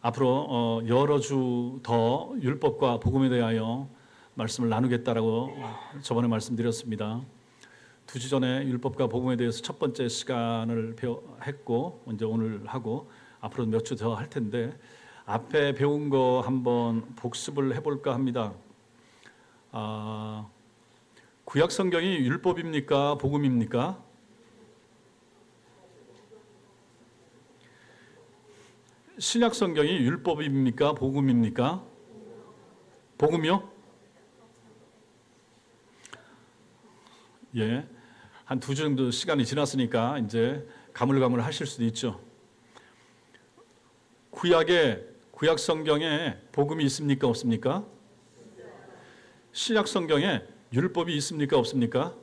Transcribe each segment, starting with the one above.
앞으로 여러 주 더 율법과 복음에 대하여 말씀을 나누겠다라고 저번에 말씀드렸습니다. 2주 전에 율법과 복음에 대해서 첫 번째 시간을 했고 이제 오늘 하고 앞으로 몇 주 더 할 텐데 앞에 배운 거 한번 복습을 해볼까 합니다. 구약 성경이 율법입니까? 복음입니까? 신약 성경이 율법입니까? 복음입니까? 복음이요? 예. 한 2주 정도 시간이 지났으니까 이제 가물가물 하실 수도 있죠. 구약 성경에 복음이 있습니까? 없습니까? 신약 성경에 율법이 있습니까? 없습니까?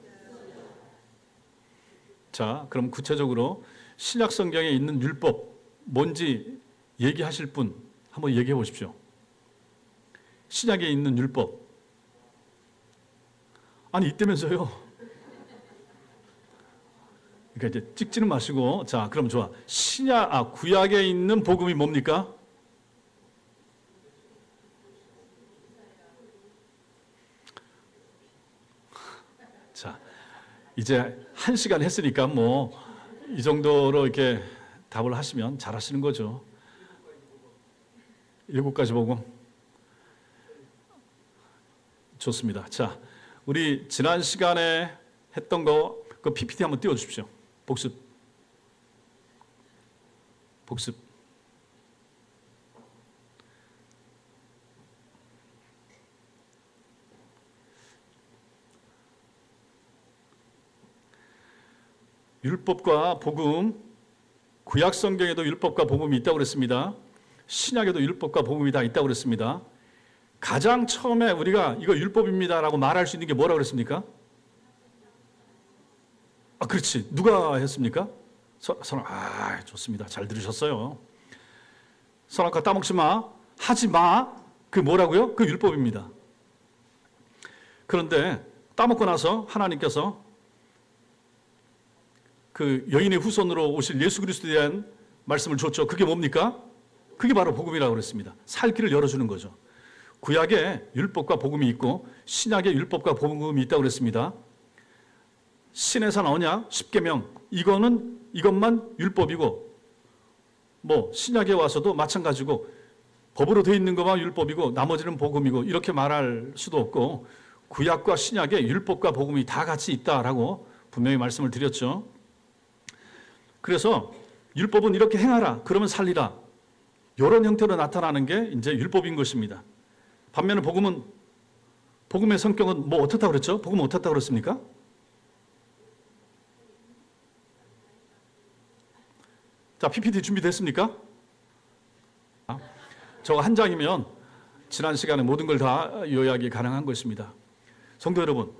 자, 그럼 구체적으로 신약 성경에 있는 율법 뭔지 얘기하실 분 한번 얘기해 보십시오. 신약에 있는 율법. 아니 있다면서요. 그러니까 이제 찍지는 마시고 자, 그럼 좋아. 구약에 있는 복음이 뭡니까? 자, 이제 1시간 했으니까 뭐 이 정도로 이렇게 답을 하시면 잘하시는 거죠. 7가지 복음. 좋습니다. 자, 우리 지난 시간에 했던 거 그 PPT 한번 띄워주십시오. 복습. 율법과 복음, 구약 성경에도 율법과 복음이 있다고 그랬습니다. 신약에도 율법과 복음이 다 있다고 그랬습니다. 가장 처음에 우리가 이거 율법입니다라고 말할 수 있는 게 뭐라고 그랬습니까? 그렇지. 누가 했습니까? 좋습니다. 잘 들으셨어요. 선악과 따먹지 마, 하지 마. 그 뭐라고요? 그 율법입니다. 그런데 따먹고 나서 하나님께서 그 여인의 후손으로 오실 예수 그리스도에 대한 말씀을 줬죠. 그게 뭡니까? 그게 바로 복음이라고 그랬습니다. 살 길을 열어주는 거죠. 구약에 율법과 복음이 있고 신약에 율법과 복음이 있다고 그랬습니다. 신의 산 언약, 십계명 이것만 율법이고 뭐 신약에 와서도 마찬가지고 법으로 되어 있는 것만 율법이고 나머지는 복음이고 이렇게 말할 수도 없고 구약과 신약에 율법과 복음이 다 같이 있다라고 분명히 말씀을 드렸죠. 그래서 율법은 이렇게 행하라 그러면 살리라 이런 형태로 나타나는 게 이제 율법인 것입니다. 반면에 복음의 성격은 뭐 어떻다고 그랬죠? 복음은 어떻다고 그랬습니까? 자, PPT 준비됐습니까? 저거 한 장이면 지난 시간에 모든 걸 다 요약이 가능한 것입니다. 성도 여러분,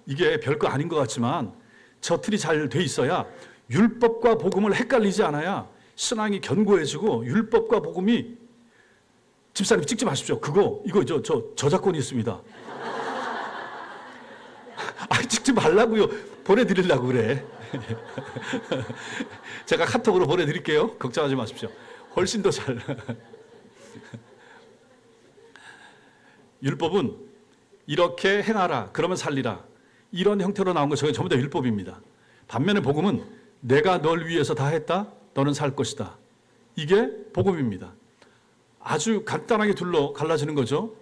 이게 별거 아닌 것 같지만 저 틀이 잘 돼 있어야 율법과 복음을 헷갈리지 않아야 신앙이 견고해지고 율법과 복음이 집사님 찍지 마십시오. 이거 저작권이 있습니다. 찍지 말라고요. 보내드리려고 그래. 제가 카톡으로 보내드릴게요. 걱정하지 마십시오. 훨씬 더 잘. 율법은 이렇게 행하라 그러면 살리라 이런 형태로 나온 거 저게 전부 다 율법입니다. 반면에 복음은 내가 널 위해서 다 했다 너는 살 것이다 이게 복음입니다. 아주 간단하게 둘로 갈라지는 거죠.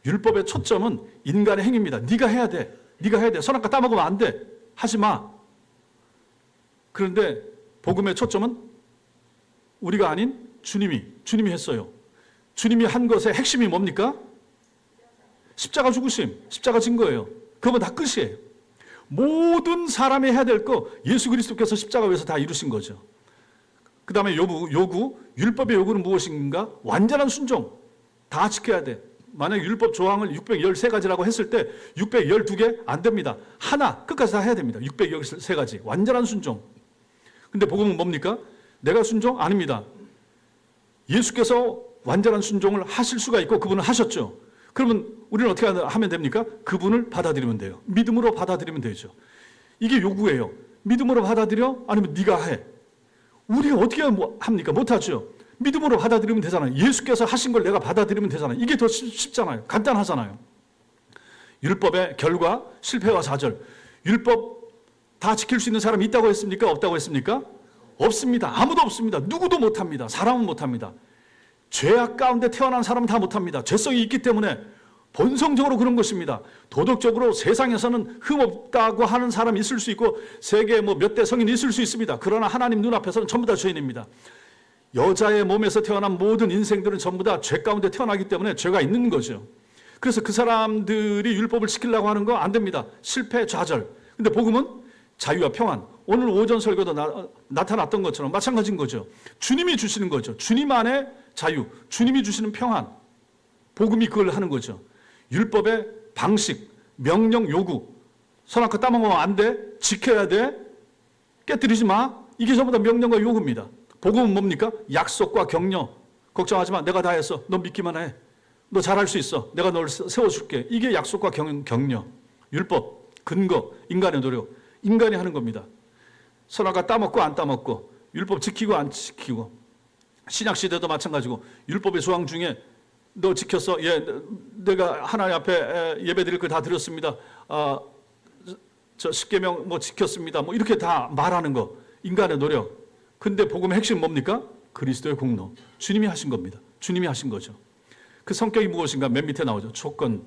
율법의 초점은 인간의 행위입니다. 네가 해야 돼 선악과 따먹으면 안 돼 하지 마. 그런데 복음의 초점은 우리가 아닌 주님이 했어요. 주님이 한 것의 핵심이 뭡니까? 십자가 죽으심, 십자가 진 거예요. 그거면 다 끝이에요. 모든 사람이 해야 될 거 예수 그리스도께서 십자가 위에서 다 이루신 거죠. 그 다음에 율법의 요구는 무엇인가? 완전한 순종. 다 지켜야 돼. 만약에 율법 조항을 613가지라고 했을 때 612개 안 됩니다. 하나, 끝까지 다 해야 됩니다. 613가지. 완전한 순종. 근데 복음은 뭡니까? 내가 순종? 아닙니다. 예수께서 완전한 순종을 하실 수가 있고 그분은 하셨죠. 그러면 우리는 어떻게 하면 됩니까? 그분을 받아들이면 돼요. 믿음으로 받아들이면 되죠. 이게 요구예요. 믿음으로 받아들여? 아니면 네가 해. 우리가 어떻게 합니까? 못하죠. 믿음으로 받아들이면 되잖아요. 예수께서 하신 걸 내가 받아들이면 되잖아요. 이게 더 쉽잖아요. 간단하잖아요. 율법의 결과, 실패와 좌절. 율법 다 지킬 수 있는 사람이 있다고 했습니까? 없다고 했습니까? 없습니다. 아무도 없습니다. 누구도 못합니다. 사람은 못합니다. 죄악 가운데 태어난 사람은 다 못합니다. 죄성이 있기 때문에 본성적으로 그런 것입니다. 도덕적으로 세상에서는 흠없다고 하는 사람이 있을 수 있고 세계 몇 대 성인이 있을 수 있습니다. 그러나 하나님 눈앞에서는 전부 다 죄인입니다. 여자의 몸에서 태어난 모든 인생들은 전부 다 죄 가운데 태어나기 때문에 죄가 있는 거죠. 그래서 그 사람들이 율법을 지키려고 하는 거 안 됩니다. 실패, 좌절. 근데 복음은 자유와 평안. 오늘 오전 설교도 나타났던 것처럼 마찬가지인 거죠. 주님이 주시는 거죠. 주님 안에 자유, 주님이 주시는 평안. 복음이 그걸 하는 거죠. 율법의 방식, 명령, 요구. 선악과 따먹으면 안 돼. 지켜야 돼. 깨뜨리지 마. 이게 전부 다 명령과 요구입니다. 복음은 뭡니까? 약속과 격려. 걱정하지 마. 내가 다 했어. 너 믿기만 해. 너 잘할 수 있어. 내가 널 세워줄게. 이게 약속과 격려. 율법, 근거, 인간의 노력. 인간이 하는 겁니다. 선악과 따먹고 안 따먹고 율법 지키고 안 지키고 신약시대도 마찬가지고 율법의 조항 중에 너 지켰어? 예, 내가 하나님 앞에 예배 드릴 거 다 드렸습니다. 저 십계명 지켰습니다. 이렇게 다 말하는 거. 인간의 노력. 근데 복음의 핵심은 뭡니까? 그리스도의 공로. 주님이 하신 겁니다. 주님이 하신 거죠. 그 성격이 무엇인가? 맨 밑에 나오죠. 조건.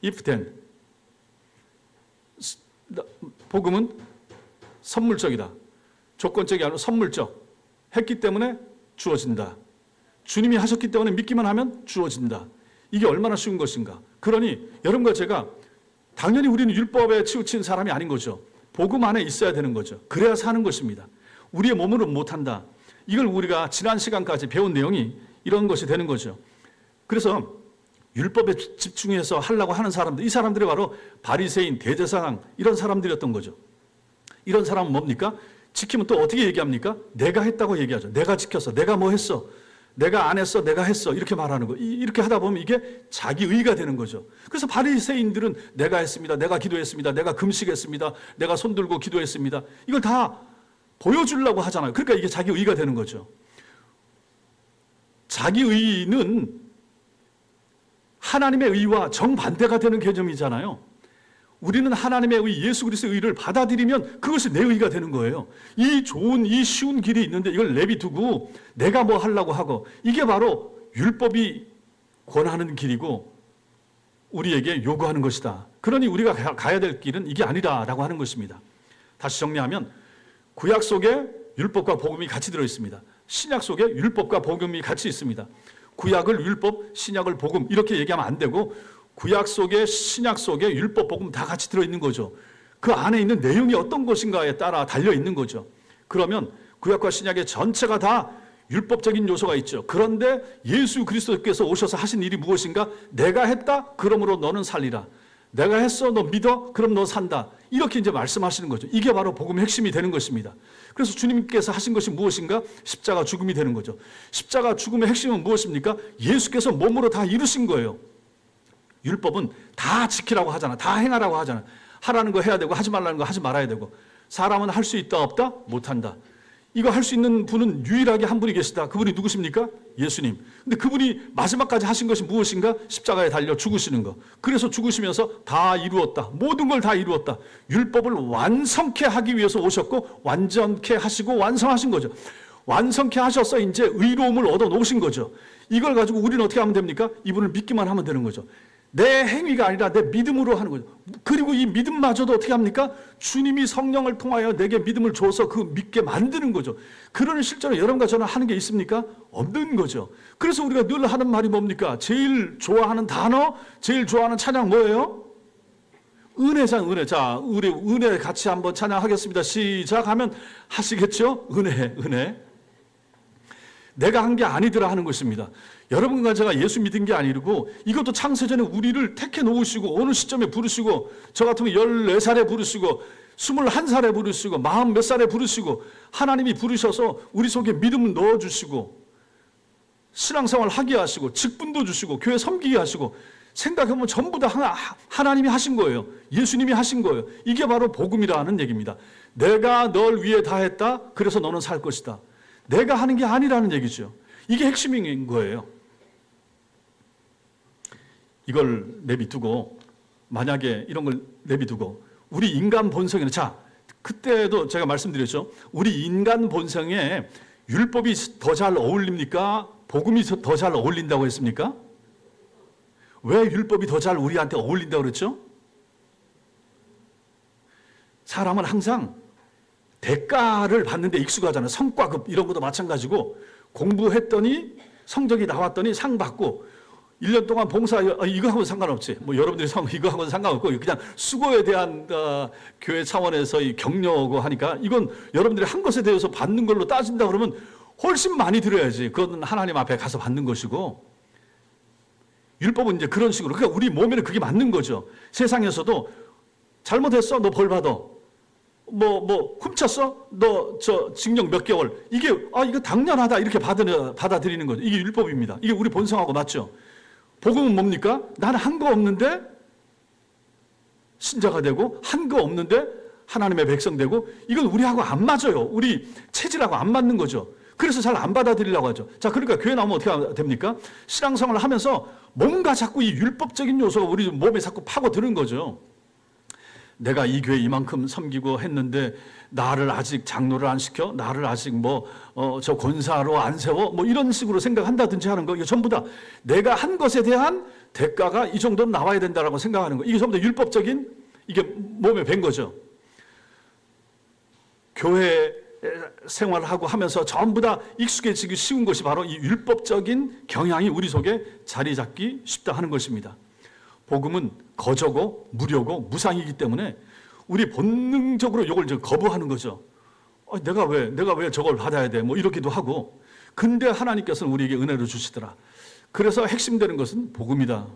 if then. 복음은 선물적이다. 조건적이 아니라 선물적. 했기 때문에 주어진다. 주님이 하셨기 때문에 믿기만 하면 주어진다. 이게 얼마나 쉬운 것인가. 그러니 여러분과 제가 당연히 우리는 율법에 치우친 사람이 아닌 거죠. 복음 안에 있어야 되는 거죠. 그래야 사는 것입니다. 우리의 몸으로는 못한다. 이걸 우리가 지난 시간까지 배운 내용이 이런 것이 되는 거죠. 그래서 율법에 집중해서 하려고 하는 사람들, 이 사람들이 바로 바리새인, 대제사장 이런 사람들이었던 거죠. 이런 사람은 뭡니까? 지키면 또 어떻게 얘기합니까? 내가 했다고 얘기하죠. 내가 지켰어. 내가 뭐 했어. 내가 안 했어. 내가 했어. 이렇게 말하는 거. 이렇게 하다 보면 이게 자기의가 되는 거죠. 그래서 바리새인들은 내가 했습니다. 내가 기도했습니다. 내가 금식했습니다. 내가 손들고 기도했습니다. 이걸 다 보여주려고 하잖아요. 그러니까 이게 자기의가 되는 거죠. 자기의는 하나님의 의와 정반대가 되는 개념이잖아요. 우리는 하나님의 의, 예수 그리스도의 의를 받아들이면 그것이 내 의가 되는 거예요. 이 좋은, 이 쉬운 길이 있는데 이걸 내비두고 내가 뭐 하려고 하고 이게 바로 율법이 권하는 길이고 우리에게 요구하는 것이다. 그러니 우리가 가야 될 길은 이게 아니라라고 하는 것입니다. 다시 정리하면 구약 속에 율법과 복음이 같이 들어있습니다. 신약 속에 율법과 복음이 같이 있습니다. 구약을 율법, 신약을 복음 이렇게 얘기하면 안 되고 구약 속에 신약 속에 율법, 복음 다 같이 들어있는 거죠. 그 안에 있는 내용이 어떤 것인가에 따라 달려있는 거죠. 그러면 구약과 신약의 전체가 다 율법적인 요소가 있죠. 그런데 예수 그리스도께서 오셔서 하신 일이 무엇인가? 내가 했다? 그러므로 너는 살리라. 내가 했어? 너 믿어? 그럼 너 산다. 이렇게 이제 말씀하시는 거죠. 이게 바로 복음의 핵심이 되는 것입니다. 그래서 주님께서 하신 것이 무엇인가? 십자가 죽음이 되는 거죠. 십자가 죽음의 핵심은 무엇입니까? 예수께서 몸으로 다 이루신 거예요. 율법은 다 지키라고 하잖아. 다 행하라고 하잖아. 하라는 거 해야 되고 하지 말라는 거 하지 말아야 되고 사람은 할 수 있다 없다? 못한다. 이거 할 수 있는 분은 유일하게 한 분이 계시다. 그분이 누구십니까? 예수님. 근데 그분이 마지막까지 하신 것이 무엇인가? 십자가에 달려 죽으시는 거. 그래서 죽으시면서 다 이루었다. 모든 걸 다 이루었다. 율법을 완성케 하기 위해서 오셨고 완전케 하시고 완성하신 거죠. 완성케 하셔서 이제 의로움을 얻어 놓으신 거죠. 이걸 가지고 우리는 어떻게 하면 됩니까? 이분을 믿기만 하면 되는 거죠. 내 행위가 아니라 내 믿음으로 하는 거죠. 그리고 이 믿음마저도 어떻게 합니까? 주님이 성령을 통하여 내게 믿음을 줘서 그 믿게 만드는 거죠. 그러는 실제로 여러분과 저는 하는 게 있습니까? 없는 거죠. 그래서 우리가 늘 하는 말이 뭡니까? 제일 좋아하는 단어, 제일 좋아하는 찬양 뭐예요? 은혜잖아, 은혜. 자, 우리 은혜 같이 한번 찬양하겠습니다. 시작하면 하시겠죠? 은혜. 내가 한 게 아니더라 하는 것입니다. 여러분과 제가 예수 믿은 게 아니고 이것도 창세전에 우리를 택해 놓으시고 어느 시점에 부르시고 저 같으면 14살에 부르시고 21살에 부르시고 40 몇 살에 부르시고 하나님이 부르셔서 우리 속에 믿음을 넣어주시고 신앙생활 하게 하시고 직분도 주시고 교회 섬기게 하시고 생각해보면 전부 다 하나님이 하신 거예요. 예수님이 하신 거예요. 이게 바로 복음이라는 얘기입니다. 내가 널 위해 다 했다. 그래서 너는 살 것이다. 내가 하는 게 아니라는 얘기죠. 이게 핵심인 거예요. 이걸 내비두고, 만약에 이런 걸 내비두고 우리 인간 본성에는, 자, 그때도 제가 말씀드렸죠. 우리 인간 본성에 율법이 더 잘 어울립니까? 복음이 더 잘 어울린다고 했습니까? 왜 율법이 더 잘 우리한테 어울린다고 그랬죠? 사람은 항상 대가를 받는데 익숙하잖아요. 성과급 이런 것도 마찬가지고, 공부했더니 성적이 나왔더니 상 받고 1년 동안 봉사, 이거 하고는 상관없지. 뭐 여러분들이 이거 하고는 상관없고, 그냥 수고에 대한 교회 차원에서 이 격려고 하니까, 이건 여러분들이 한 것에 대해서 받는 걸로 따진다 그러면 훨씬 많이 들어야지. 그건 하나님 앞에 가서 받는 것이고, 율법은 이제 그런 식으로, 그러니까 우리 몸에는 그게 맞는 거죠. 세상에서도 잘못했어? 너 벌 받아. 훔쳤어? 너 징역 몇 개월. 이게, 이거 당연하다. 이렇게 받아들이는 거죠. 이게 율법입니다. 이게 우리 본성하고 맞죠? 복음은 뭡니까? 나는 한 거 없는데 신자가 되고, 한 거 없는데 하나님의 백성 되고, 이건 우리하고 안 맞아요. 우리 체질하고 안 맞는 거죠. 그래서 잘 안 받아들이려고 하죠. 자, 그러니까 교회 나오면 어떻게 됩니까? 신앙생활을 하면서 뭔가 자꾸 이 율법적인 요소가 우리 몸에 자꾸 파고드는 거죠. 내가 이 교회 이만큼 섬기고 했는데 나를 아직 장로를 안 시켜? 나를 아직 저 권사로 안 세워? 이런 식으로 생각한다든지 하는 거, 이거 전부 다 내가 한 것에 대한 대가가 이 정도는 나와야 된다라고 생각하는 거, 이게 전부 다 율법적인, 이게 몸에 밴 거죠. 교회 생활을 하고 하면서 전부 다 익숙해지기 쉬운 것이 바로 이 율법적인 경향이 우리 속에 자리 잡기 쉽다 하는 것입니다. 복음은 거저고 무료고 무상이기 때문에 우리 본능적으로 이걸 거부하는 거죠. 내가 왜 저걸 받아야 돼? 이렇게도 하고. 근데 하나님께서는 우리에게 은혜를 주시더라. 그래서 핵심되는 것은 복음이다.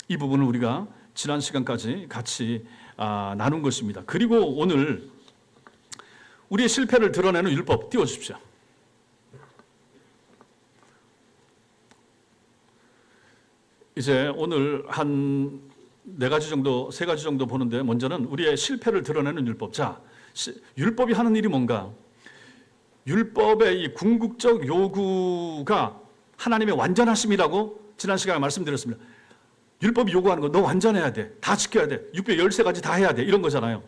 이 부분을 우리가 지난 시간까지 같이 나눈 것입니다. 그리고 오늘 우리의 실패를 드러내는 율법 띄워주십시오. 이제 오늘 한 4가지 정도, 3가지 정도 보는데, 먼저는 우리의 실패를 드러내는 율법. 자, 율법이 하는 일이 뭔가? 율법의 이 궁극적 요구가 하나님의 완전하심이라고 지난 시간에 말씀드렸습니다. 율법이 요구하는 거, 너 완전해야 돼. 다 지켜야 돼. 613가지 다 해야 돼. 이런 거잖아요.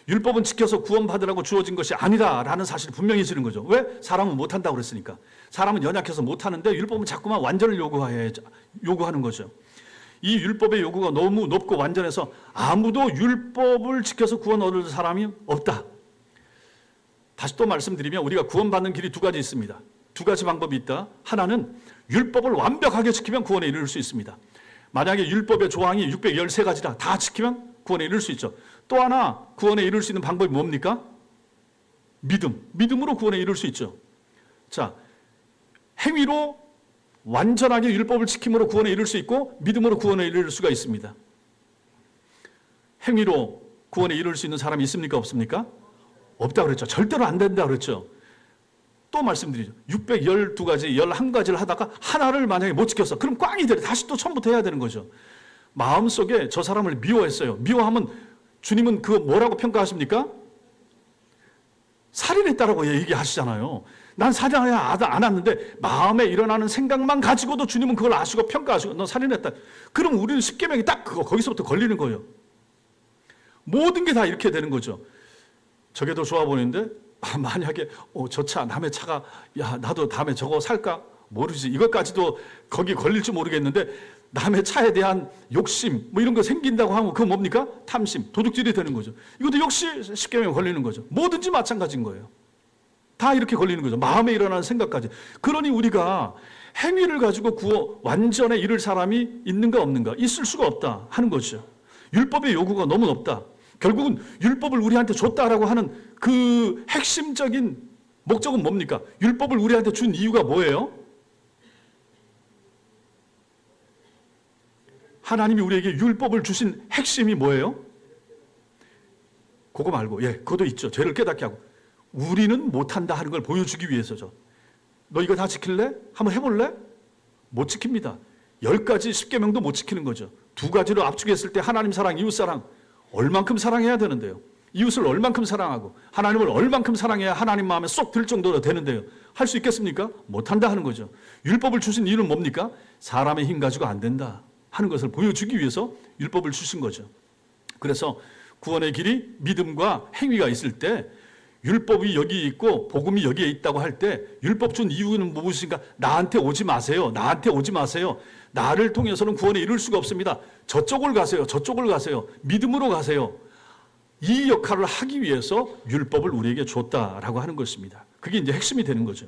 율법은 지켜서 구원받으라고 주어진 것이 아니다라는 사실이 분명히 지는 거죠. 왜? 사람은 못한다고 그랬으니까. 사람은 연약해서 못하는데 율법은 자꾸만 완전을 요구하는 거죠. 이 율법의 요구가 너무 높고 완전해서 아무도 율법을 지켜서 구원 얻을 사람이 없다. 다시 또 말씀드리면 우리가 구원받는 길이 2가지 있습니다. 2가지 방법이 있다. 하나는 율법을 완벽하게 지키면 구원에 이를 수 있습니다. 만약에 율법의 조항이 613가지다. 다 지키면 구원에 이를 수 있죠. 또 하나 구원에 이를 수 있는 방법이 뭡니까? 믿음으로 구원에 이를 수 있죠. 자, 행위로 완전하게 율법을 지킴으로 구원에 이를 수 있고, 믿음으로 구원에 이를 수가 있습니다. 행위로 구원에 이를 수 있는 사람이 있습니까? 없습니까? 없다 그랬죠. 절대로 안 된다 그랬죠. 또 말씀드리죠. 612가지, 11가지를 하다가 하나를 만약에 못 지켰어. 그럼 꽝이 되려. 다시 또 처음부터 해야 되는 거죠. 마음속에 저 사람을 미워했어요. 미워하면 주님은 그거 뭐라고 평가하십니까? 살인했다라고 얘기하시잖아요. 난 살인하지 않았는데 마음에 일어나는 생각만 가지고도 주님은 그걸 아시고 평가하시고 너 살인했다. 그럼 우리는 십계명이 딱 거기서부터 걸리는 거예요. 모든 게 다 이렇게 되는 거죠. 저게 더 좋아 보이는데 만약에 저 차, 남의 차가, 야 나도 다음에 저거 살까? 모르지. 이것까지도 거기 걸릴지 모르겠는데 남의 차에 대한 욕심 이런 거 생긴다고 하면 그건 뭡니까? 탐심, 도둑질이 되는 거죠. 이것도 역시 십계명에 걸리는 거죠. 뭐든지 마찬가지인 거예요. 다 이렇게 걸리는 거죠. 마음에 일어나는 생각까지. 그러니 우리가 행위를 가지고 완전에 이를 사람이 있는가 없는가? 있을 수가 없다 하는 거죠. 율법의 요구가 너무 높다. 결국은 율법을 우리한테 줬다라고 하는 그 핵심적인 목적은 뭡니까? 율법을 우리한테 준 이유가 뭐예요? 하나님이 우리에게 율법을 주신 핵심이 뭐예요? 그거 말고, 그것도 있죠. 죄를 깨닫게 하고. 우리는 못한다 하는 걸 보여주기 위해서죠. 너 이거 다 지킬래? 한번 해볼래? 못 지킵니다. 10가지 10계명도 못 지키는 거죠. 2가지로 압축했을 때 하나님 사랑, 이웃 사랑 얼만큼 사랑해야 되는데요. 이웃을 얼만큼 사랑하고 하나님을 얼만큼 사랑해야 하나님 마음에 쏙 들 정도로 되는데요. 할 수 있겠습니까? 못한다 하는 거죠. 율법을 주신 이유는 뭡니까? 사람의 힘 가지고 안 된다 하는 것을 보여주기 위해서 율법을 주신 거죠. 그래서 구원의 길이 믿음과 행위가 있을 때 율법이 여기 있고 복음이 여기에 있다고 할 때 율법 준 이유는 무엇인가? 나한테 오지 마세요. 나한테 오지 마세요. 나를 통해서는 구원에 이룰 수가 없습니다. 저쪽을 가세요. 저쪽을 가세요. 믿음으로 가세요. 이 역할을 하기 위해서 율법을 우리에게 줬다라고 하는 것입니다. 그게 이제 핵심이 되는 거죠.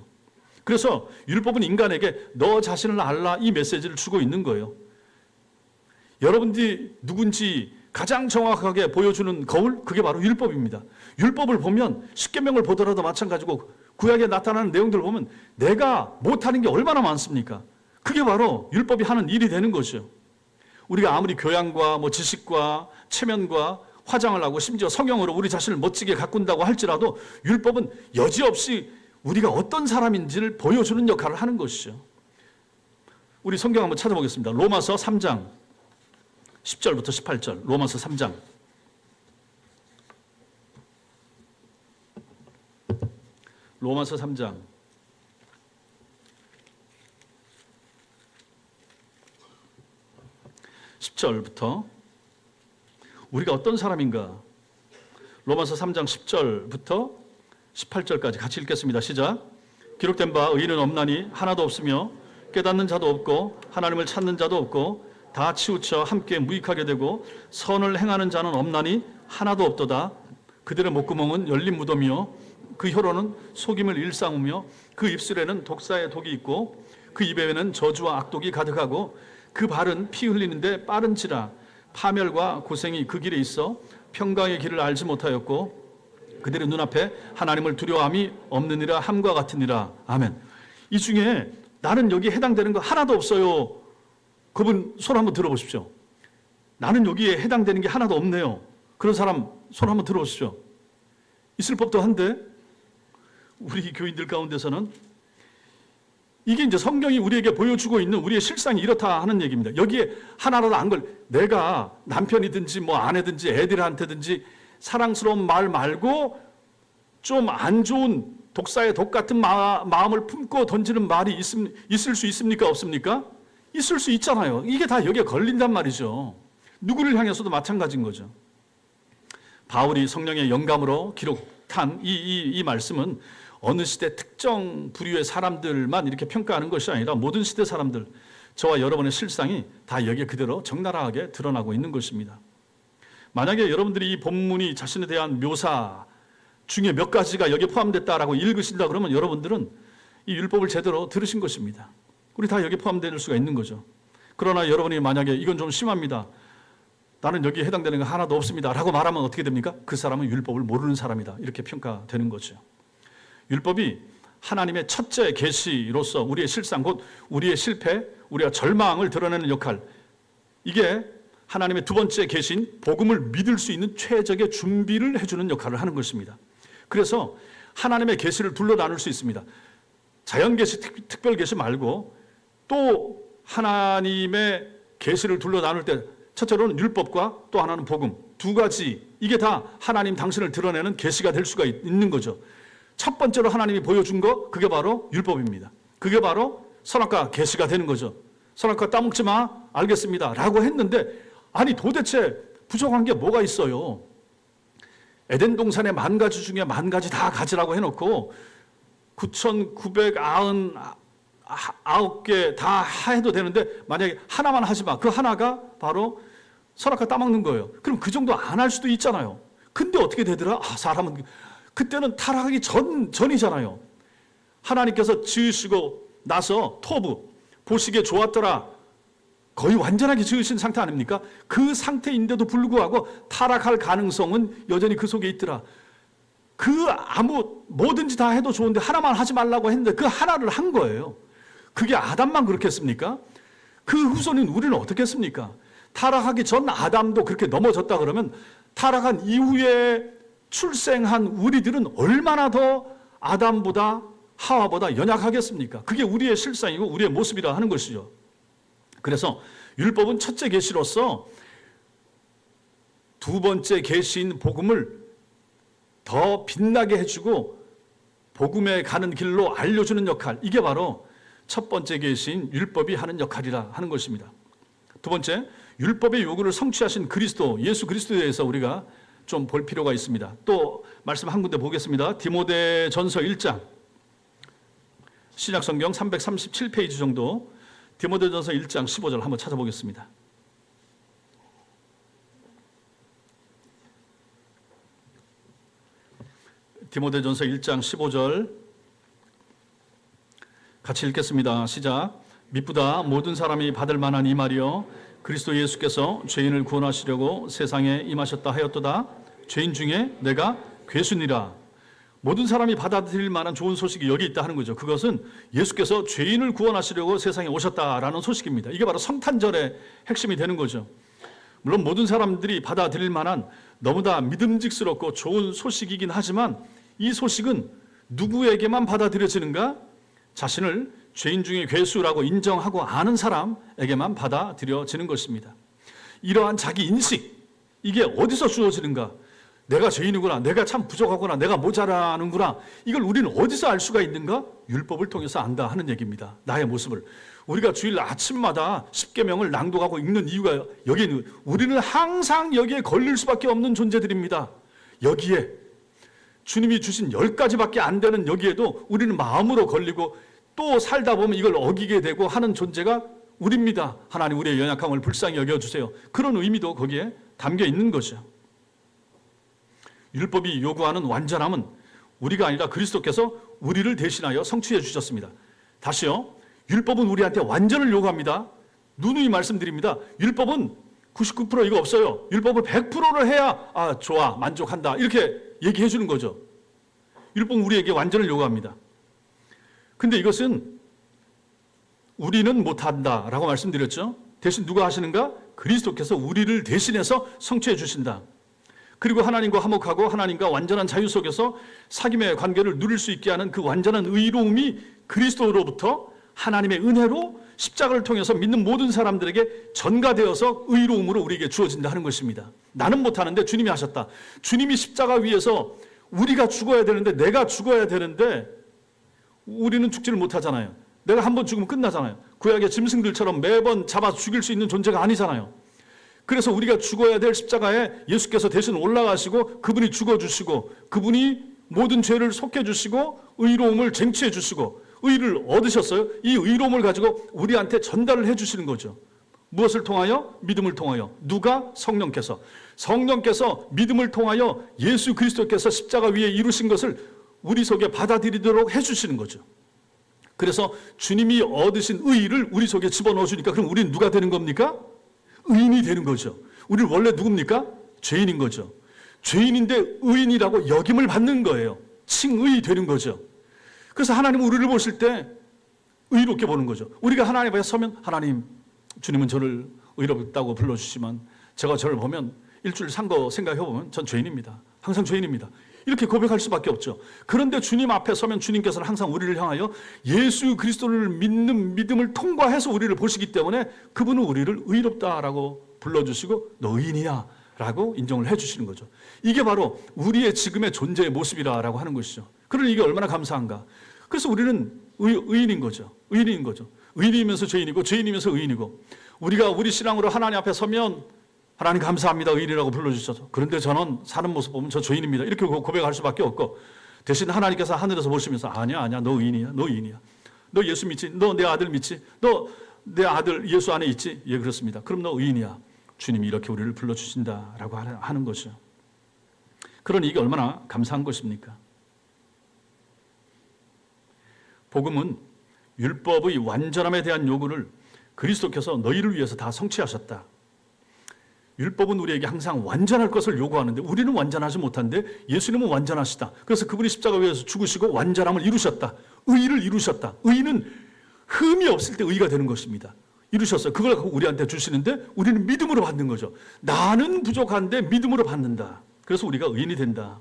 그래서 율법은 인간에게 너 자신을 알라 이 메시지를 주고 있는 거예요. 여러분들이 누군지 가장 정확하게 보여주는 거울, 그게 바로 율법입니다. 율법을 보면 십계명을 보더라도 마찬가지고 구약에 나타나는 내용들을 보면 내가 못하는 게 얼마나 많습니까? 그게 바로 율법이 하는 일이 되는 거죠. 우리가 아무리 교양과 지식과 체면과 화장을 하고 심지어 성형으로 우리 자신을 멋지게 가꾼다고 할지라도 율법은 여지없이 우리가 어떤 사람인지를 보여주는 역할을 하는 것이죠. 우리 성경 한번 찾아보겠습니다. 로마서 3장 10절부터 18절. 로마서 3장. 로마서 3장 10절부터 우리가 어떤 사람인가? 로마서 3장 10절부터 18절까지 같이 읽겠습니다. 시작. 기록된 바 의인은 없나니 하나도 없으며 깨닫는 자도 없고 하나님을 찾는 자도 없고 다 치우쳐 함께 무익하게 되고 선을 행하는 자는 없나니 하나도 없도다. 그들의 목구멍은 열린 무덤이요 그 혀로는 속임을 일삼으며 그 입술에는 독사의 독이 있고 그 입에는 저주와 악독이 가득하고 그 발은 피 흘리는데 빠른지라 파멸과 고생이 그 길에 있어 평강의 길을 알지 못하였고 그들의 눈앞에 하나님을 두려워함이 없느니라 함과 같으니라. 아멘. 이 중에 나는 여기에 해당되는 거 하나도 없어요. 그분 손 한번 들어보십시오. 나는 여기에 해당되는 게 하나도 없네요. 그런 사람 손 한번 들어보십시오. 있을 법도 한데 우리 교인들 가운데서는 이게 이제 성경이 우리에게 보여주고 있는 우리의 실상이 이렇다 하는 얘기입니다. 여기에 하나라도 안 걸, 내가 남편이든지 아내든지 애들한테든지 사랑스러운 말 말고 좀 안 좋은 독사의 독 같은 마음을 품고 던지는 말이 있을 수 있습니까? 없습니까? 있을 수 있잖아요. 이게 다 여기에 걸린단 말이죠. 누구를 향해서도 마찬가지인 거죠. 바울이 성령의 영감으로 기록한 이 말씀은 어느 시대 특정 부류의 사람들만 이렇게 평가하는 것이 아니라 모든 시대 사람들, 저와 여러분의 실상이 다 여기에 그대로 적나라하게 드러나고 있는 것입니다. 만약에 여러분들이 이 본문이 자신에 대한 묘사 중에 몇 가지가 여기에 포함됐다라고 읽으신다 그러면 여러분들은 이 율법을 제대로 들으신 것입니다. 우리 다 여기에 포함될 수가 있는 거죠. 그러나 여러분이 만약에 이건 좀 심합니다. 나는 여기에 해당되는 거 하나도 없습니다. 라고 말하면 어떻게 됩니까? 그 사람은 율법을 모르는 사람이다. 이렇게 평가되는 거죠. 율법이 하나님의 첫째 계시로서 우리의 실상, 곧 우리의 실패, 우리가 절망을 드러내는 역할, 이게 하나님의 두 번째 계신 복음을 믿을 수 있는 최적의 준비를 해주는 역할을 하는 것입니다. 그래서 하나님의 계시를 둘로 나눌 수 있습니다. 자연 계시, 특별 계시 말고 또 하나님의 계시를 둘로 나눌 때 첫째로는 율법과 또 하나는 복음, 두 가지, 이게 다 하나님 당신을 드러내는 계시가 될 수가 있는 거죠. 첫 번째로 하나님이 보여준 거, 그게 바로 율법입니다. 그게 바로 선악과 계시가 되는 거죠. 선악과 따먹지 마, 알겠습니다 라고 했는데, 아니 도대체 부족한 게 뭐가 있어요? 에덴 동산의 10,000가지 중에 10,000가지 다 가지라고 해놓고 9,999개 다 해도 되는데 만약에 하나만 하지 마. 그 하나가 바로 선악과 따먹는 거예요. 그럼 그 정도 안 할 수도 있잖아요. 근데 어떻게 되더라? 사람은 그때는 타락하기 전이잖아요. 하나님께서 지으시고 나서 토부, 보시기에 좋았더라. 거의 완전하게 지으신 상태 아닙니까? 그 상태인데도 불구하고 타락할 가능성은 여전히 그 속에 있더라. 뭐든지 다 해도 좋은데 하나만 하지 말라고 했는데 그 하나를 한 거예요. 그게 아담만 그렇게 했습니까? 그 후손인 우리는 어떻게 했습니까? 타락하기 전 아담도 그렇게 넘어졌다 그러면 타락한 이후에 출생한 우리들은 얼마나 더 아담보다 하와보다 연약하겠습니까? 그게 우리의 실상이고 우리의 모습이라 하는 것이죠. 그래서 율법은 첫째 계시로서 두 번째 계시인 복음을 더 빛나게 해주고 복음에 가는 길로 알려주는 역할, 이게 바로 첫 번째 계신 율법이 하는 역할이라 하는 것입니다. 두 번째, 율법의 요구를 성취하신 그리스도, 예수 그리스도에 대해서 우리가 좀 볼 필요가 있습니다. 또 말씀 한 군데 보겠습니다. 디모데전서 1장, 신약성경 337페이지 정도, 디모데전서 1장 15절 한번 찾아보겠습니다. 디모데전서 1장 15절 같이 읽겠습니다. 시작. 미쁘다 모든 사람이 받을 만한 이 말이여, 그리스도 예수께서 죄인을 구원하시려고 세상에 임하셨다 하였도다. 죄인 중에 내가 괴순이라. 모든 사람이 받아들일 만한 좋은 소식이 여기 있다 하는 거죠. 그것은 예수께서 죄인을 구원하시려고 세상에 오셨다라는 소식입니다. 이게 바로 성탄절의 핵심이 되는 거죠. 물론 모든 사람들이 받아들일 만한 너무나 믿음직스럽고 좋은 소식이긴 하지만 이 소식은 누구에게만 받아들여지는가? 자신을 죄인 중에 괴수라고 인정하고 아는 사람에게만 받아들여지는 것입니다. 이러한 자기 인식, 이게 어디서 주어지는가? 내가 죄인이구나, 내가 참 부족하구나, 내가 모자라는구나, 이걸 우리는 어디서 알 수가 있는가? 율법을 통해서 안다 하는 얘기입니다. 나의 모습을. 우리가 주일 아침마다 십계명을 낭독하고 읽는 이유가 여기에, 우리는 항상 여기에 걸릴 수밖에 없는 존재들입니다. 여기에 주님이 주신 10가지밖에 안 되는 여기에도 우리는 마음으로 걸리고 또 살다 보면 이걸 어기게 되고 하는 존재가 우리입니다. 하나님 우리의 연약함을 불쌍히 여겨주세요. 그런 의미도 거기에 담겨 있는 거죠. 율법이 요구하는 완전함은 우리가 아니라 그리스도께서 우리를 대신하여 성취해 주셨습니다. 다시요. 율법은 우리한테 완전을 요구합니다. 누누이 말씀드립니다. 율법은 99% 이거 없어요. 율법을 100%를 해야 좋아, 만족한다, 이렇게 얘기해 주는 거죠. 율법은 우리에게 완전을 요구합니다. 근데 이것은 우리는 못한다라고 말씀드렸죠. 대신 누가 하시는가? 그리스도께서 우리를 대신해서 성취해 주신다. 그리고 하나님과 화목하고 하나님과 완전한 자유 속에서 사귐의 관계를 누릴 수 있게 하는 그 완전한 의로움이 그리스도로부터 하나님의 은혜로 십자가를 통해서 믿는 모든 사람들에게 전가되어서 의로움으로 우리에게 주어진다 하는 것입니다. 나는 못하는데 주님이 하셨다. 주님이 십자가 위에서 우리가 죽어야 되는데, 내가 죽어야 되는데 우리는 죽지를 못하잖아요. 내가 한번 죽으면 끝나잖아요. 구약의 짐승들처럼 매번 잡아 죽일 수 있는 존재가 아니잖아요. 그래서 우리가 죽어야 될 십자가에 예수께서 대신 올라가시고 그분이 죽어주시고 그분이 모든 죄를 속해주시고 의로움을 쟁취해주시고 의를 얻으셨어요. 이 의로움을 가지고 우리한테 전달을 해주시는 거죠. 무엇을 통하여? 믿음을 통하여. 누가? 성령께서. 성령께서 믿음을 통하여 예수 그리스도께서 십자가 위에 이루신 것을 우리 속에 받아들이도록 해주시는 거죠. 그래서 주님이 얻으신 의를 우리 속에 집어넣어 주니까 그럼 우리는 누가 되는 겁니까? 의인이 되는 거죠. 우리는 원래 누굽니까? 죄인인 거죠. 죄인인데 의인이라고 여김을 받는 거예요. 칭의 되는 거죠. 그래서 하나님은 우리를 보실 때 의롭게 보는 거죠. 우리가 하나님 앞에 서면, 하나님, 주님은 저를 의롭다고 불러주시지만 제가 저를 보면 일주일 산 거 생각해보면 전 죄인입니다. 항상 죄인입니다. 이렇게 고백할 수밖에 없죠. 그런데 주님 앞에 서면 주님께서는 항상 우리를 향하여 예수 그리스도를 믿는 믿음을 통과해서 우리를 보시기 때문에 그분은 우리를 의롭다라고 불러주시고 너 의인이야 라고 인정을 해주시는 거죠. 이게 바로 우리의 지금의 존재의 모습이라고 하는 것이죠. 그러니 이게 얼마나 감사한가. 그래서 우리는 의인인 거죠. 의인인 거죠. 의인이면서 죄인이고 죄인이면서 의인이고, 우리가 우리 신앙으로 하나님 앞에 서면 하나님 감사합니다, 의인이라고 불러주셔서. 그런데 저는 사는 모습 보면 저 죄인입니다, 이렇게 고백할 수밖에 없고, 대신 하나님께서 하늘에서 보시면서 아니야 너 의인이야, 너 의인이야, 너 예수 믿지, 너 내 아들 믿지, 너 내 아들 예수 안에 있지, 예 그렇습니다, 그럼 너 의인이야. 주님이 이렇게 우리를 불러주신다라고 하는 것이죠. 그러니 이게 얼마나 감사한 것입니까? 복음은 율법의 완전함에 대한 요구를 그리스도께서 너희를 위해서 다 성취하셨다. 율법은 우리에게 항상 완전할 것을 요구하는데 우리는 완전하지 못한데 예수님은 완전하시다. 그래서 그분이 십자가 위에서 죽으시고 완전함을 이루셨다. 의를 이루셨다. 의는 흠이 없을 때 의가 되는 것입니다. 이루셨어요. 그걸 갖고 우리한테 주시는데 우리는 믿음으로 받는 거죠. 나는 부족한데 믿음으로 받는다. 그래서 우리가 의인이 된다.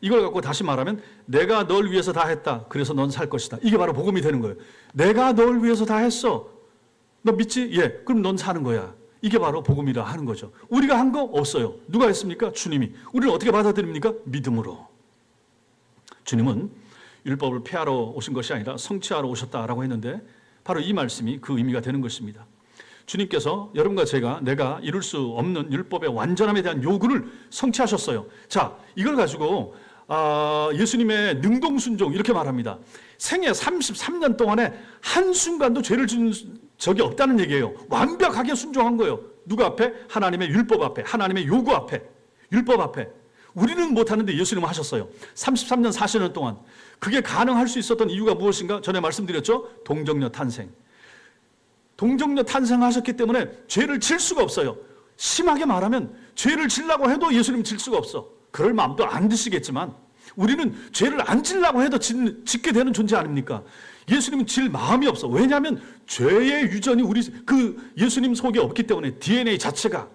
이걸 갖고 다시 말하면 내가 널 위해서 다 했다. 그래서 넌 살 것이다. 이게 바로 복음이 되는 거예요. 내가 널 위해서 다 했어. 너 믿지? 예. 그럼 넌 사는 거야. 이게 바로 복음이라 하는 거죠. 우리가 한 거 없어요. 누가 했습니까? 주님이. 우리는 어떻게 받아들입니까? 믿음으로. 주님은 율법을 폐하러 오신 것이 아니라 성취하러 오셨다라고 했는데 바로 이 말씀이 그 의미가 되는 것입니다. 주님께서 여러분과 제가 내가 이룰 수 없는 율법의 완전함에 대한 요구를 성취하셨어요. 자, 이걸 가지고 예수님의 능동순종 이렇게 말합니다. 생애 33년 동안에 한순간도 죄를 지은 적이 없다는 얘기예요. 완벽하게 순종한 거예요. 누구 앞에? 하나님의 율법 앞에, 하나님의 요구 앞에, 율법 앞에. 우리는 못하는데 예수님은 하셨어요. 33년 40년 동안. 그게 가능할 수 있었던 이유가 무엇인가? 전에 말씀드렸죠. 동정녀 탄생. 동정녀 탄생하셨기 때문에 죄를 질 수가 없어요. 심하게 말하면 죄를 지려고 해도 예수님 질 수가 없어. 그럴 마음도 안 드시겠지만 우리는 죄를 안 지려고 해도 짓게 되는 존재 아닙니까? 예수님은 질 마음이 없어. 왜냐하면 죄의 유전이 그 예수님 속에 없기 때문에 DNA 자체가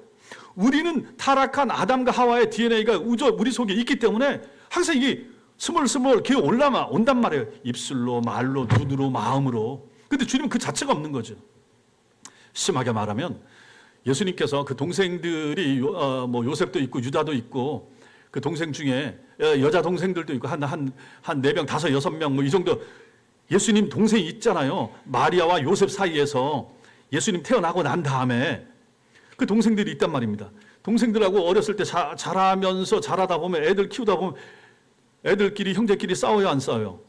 우리는 타락한 아담과 하와의 DNA가 우리 속에 있기 때문에 항상 이게 스멀스멀 기어 온단 말이에요. 입술로, 말로, 눈으로, 마음으로. 근데 주님은 그 자체가 없는 거죠. 심하게 말하면 예수님께서 그 동생들이 요셉도 있고 유다도 있고 그 동생 중에 여자 동생들도 있고 한 4명, 5, 6명 이 정도 예수님 동생이 있잖아요. 마리아와 요셉 사이에서 예수님 태어나고 난 다음에 그 동생들이 있단 말입니다. 동생들하고 어렸을 때 자라다 보면 애들 키우다 보면 애들끼리 형제끼리 싸워요, 안 싸워요?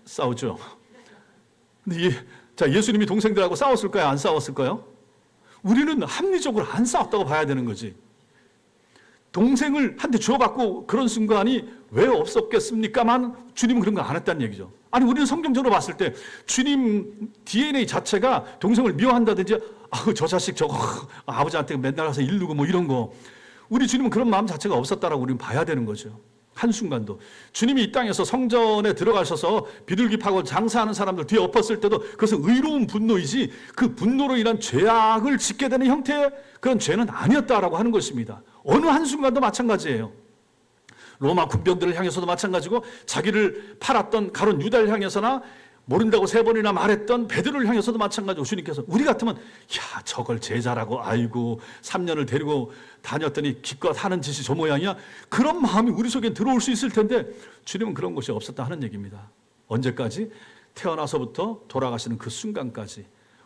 싸우죠. 근데 예수님이 동생들하고 싸웠을까요? 안 싸웠을까요? 우리는 합리적으로 안 싸웠다고 봐야 되는 거지. 동생을 한테 주워받고 그런 순간이 왜 없었겠습니까만 주님은 그런 거 안 했다는 얘기죠. 아니 우리는 성경적으로 봤을 때 주님 DNA 자체가 동생을 미워한다든지 저 자식 저거 아버지한테 맨날 가서 일르고 뭐 이런 거 우리 주님은 그런 마음 자체가 없었다라고 우리는 봐야 되는 거죠. 한순간도. 주님이 이 땅에서 성전에 들어가셔서 비둘기 파고 장사하는 사람들 뒤에 엎었을 때도 그것은 의로운 분노이지 그 분노로 인한 죄악을 짓게 되는 형태의 그런 죄는 아니었다라고 하는 것입니다. 어느 한순간도 마찬가지예요. 로마 군병들을 향해서도 마찬가지고 자기를 팔았던 가룟 유다를 향해서나 모른다고 3번이나 말했던 베드로를 향해서도 마찬가지고 주님께서 우리 같으면 야 저걸 제자라고 아이고 3년을 데리고 다녔더니 기껏 하는 짓이 저 모양이야 그런 마음이 우리 속에 들어올 수 있을 텐데 주님은 그런 것이 없었다 하는 얘기입니다. 언제까지? 태어나서부터 돌아가시는 그 순간까지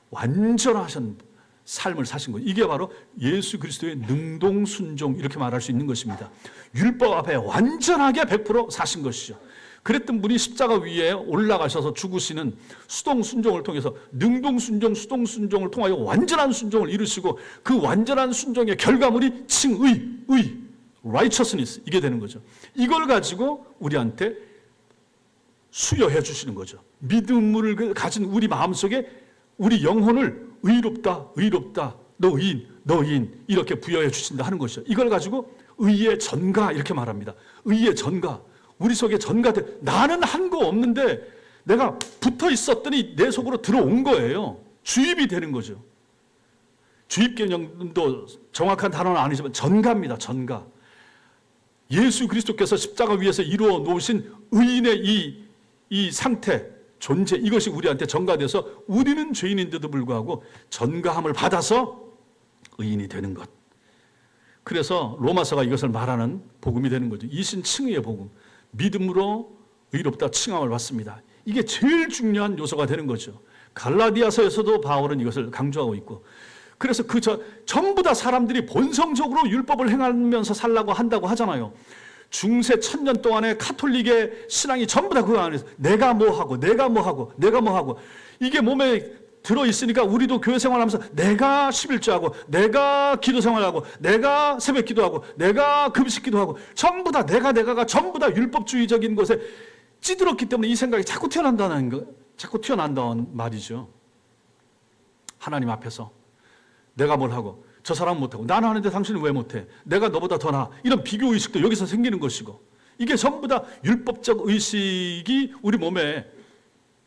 완전하신 삶을 사신 거예요. 이게 바로 예수 그리스도의 능동순종 이렇게 말할 수 있는 것입니다. 율법 앞에 완전하게 100% 사신 것이죠. 그랬던 분이 십자가 위에 올라가셔서 죽으시는 수동순종을 통해서 능동순종, 수동순종을 통하여 완전한 순종을 이루시고 그 완전한 순종의 결과물이 칭의, righteousness 이게 되는 거죠. 이걸 가지고 우리한테 수여해 주시는 거죠. 믿음을 가진 우리 마음속에 우리 영혼을 의롭다, 너 의인 이렇게 부여해 주신다 하는 것이죠. 이걸 가지고 의의 전가 이렇게 말합니다. 의의 전가. 우리 속에 전가돼. 나는 한 거 없는데 내가 붙어 있었더니 내 속으로 들어온 거예요. 주입이 되는 거죠. 주입 개념도 정확한 단어는 아니지만 전가입니다. 전가. 예수 그리스도께서 십자가 위에서 이루어 놓으신 의인의 이 상태, 존재 이것이 우리한테 전가돼서 우리는 죄인인데도 불구하고 전가함을 받아서 의인이 되는 것. 그래서 로마서가 이것을 말하는 복음이 되는 거죠. 이신칭의의 복음. 믿음으로 의롭다 칭함을 받습니다. 이게 제일 중요한 요소가 되는 거죠. 갈라디아서에서도 바울은 이것을 강조하고 있고 그래서 전부 다 사람들이 본성적으로 율법을 행하면서 살라고 한다고 하잖아요. 중세 1000년 동안의 카톨릭의 신앙이 전부 다 그거 안에서 내가 뭐 하고 이게 몸에 들어있으니까 우리도 교회 생활하면서 내가 11조하고 내가 기도 생활하고 내가 새벽 기도하고 내가 금식 기도하고 전부 다 내가가 전부 다 율법주의적인 것에 찌들었기 때문에 이 생각이 자꾸 튀어난다는 말이죠. 하나님 앞에서 내가 뭘 하고 저 사람은 못하고 나는 하는데 당신은 왜 못해? 내가 너보다 더 나아. 이런 비교의식도 여기서 생기는 것이고 이게 전부 다 율법적 의식이 우리 몸에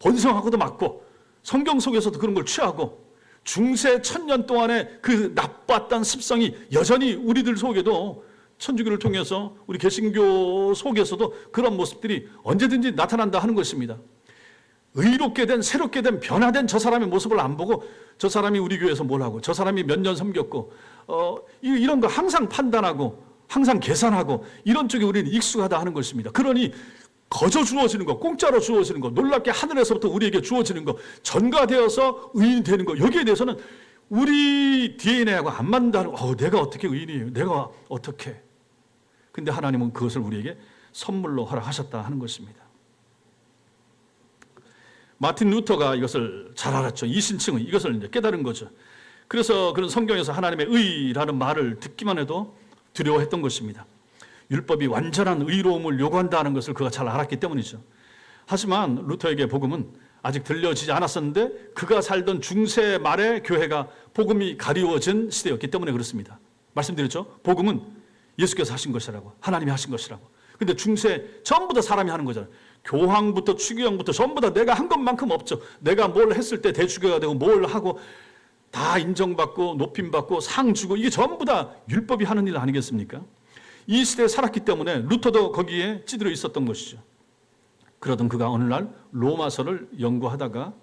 번성하고도 맞고 성경 속에서도 그런 걸 취하고 중세 1000년 동안의 그 나빴던 습성이 여전히 우리들 속에도 천주교를 통해서 우리 개신교 속에서도 그런 모습들이 언제든지 나타난다 하는 것입니다. 의롭게 된 새롭게 된 변화된 저 사람의 모습을 안 보고 저 사람이 우리 교회에서 뭘 하고 저 사람이 몇 년 섬겼고 이런 거 항상 판단하고 항상 계산하고 이런 쪽에 우리는 익숙하다 하는 것입니다. 그러니 거저 주어지는 거, 공짜로 주어지는 거, 놀랍게 하늘에서부터 우리에게 주어지는 거, 전가되어서 의인이 되는 거, 여기에 대해서는 우리 DNA하고 안 맞는다는 거. 내가 어떻게 의인이에요? 내가 어떻게? 근데 하나님은 그것을 우리에게 선물로 허락하셨다 하는 것입니다. 마틴 루터가 이것을 잘 알았죠. 이신층은 이것을 이제 깨달은 거죠. 그래서 그런 성경에서 하나님의 의라는 말을 듣기만 해도 두려워했던 것입니다. 율법이 완전한 의로움을 요구한다는 것을 그가 잘 알았기 때문이죠. 하지만 루터에게 복음은 아직 들려지지 않았었는데 그가 살던 중세 말의 교회가 복음이 가리워진 시대였기 때문에 그렇습니다. 말씀드렸죠. 복음은 예수께서 하신 것이라고, 하나님이 하신 것이라고. 근데 중세 전부 다 사람이 하는 거잖아요. 교황부터 추기경부터 전부 다 내가 한 것만큼 없죠. 내가 뭘 했을 때 대주교가 되고 뭘 하고 다 인정받고 높임받고 상 주고 이게 전부 다 율법이 하는 일 아니겠습니까? 이 시대에 살았기 때문에 루터도 거기에 찌들어 있었던 것이죠. 그러던 그가 어느 날 로마서를 연구하다가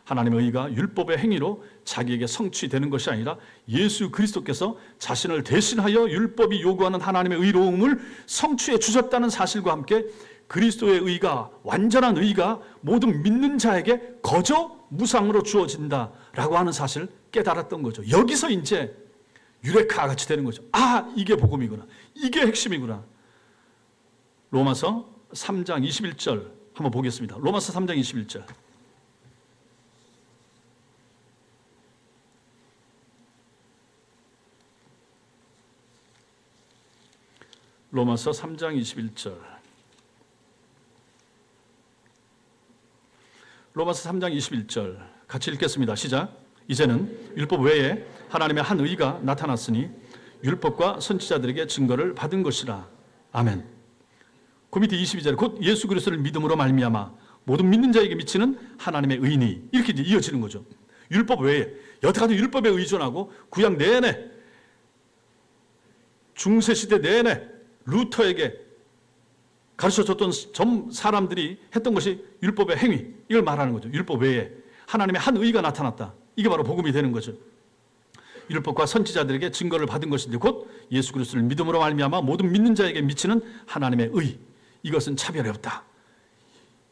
하나님의 의가 율법의 행위로 자기에게 성취되는 것이 아니라 예수 그리스도께서 자신을 대신하여 율법이 요구하는 하나님의 의로움을 성취해 주셨다는 사실과 함께 그리스도의 의가, 완전한 의가 모든 믿는 자에게 거저 무상으로 주어진다라고 하는 사실을 깨달았던 거죠. 여기서 이제 유레카 같이 되는 거죠. 아, 이게 복음이구나. 이게 핵심이구나. 로마서 3장 21절 한번 보겠습니다. 로마서 3장 21절. 로마서 3장 21절. 로마서 3장 21절 같이 읽겠습니다. 시작. 이제는 율법 외에 하나님의 한 의가 나타났으니 율법과 선지자들에게 증거를 받은 것이라. 아멘. 그 밑에 22절 곧 예수 그리스도를 믿음으로 말미암아 모든 믿는 자에게 미치는 하나님의 의니 이렇게 이제 이어지는 거죠. 율법 외에 여태까지 율법에 의존하고 구약 내내 중세시대 내내 루터에게 가르쳐줬던 전 사람들이 했던 것이 율법의 행위 이걸 말하는 거죠. 율법 외에 하나님의 한 의가 나타났다. 이게 바로 복음이 되는 거죠. 율법과 선지자들에게 증거를 받은 것인데 곧 예수 그리스도를 믿음으로 말미암아 모든 믿는 자에게 미치는 하나님의 의. 이것은 차별이 없다.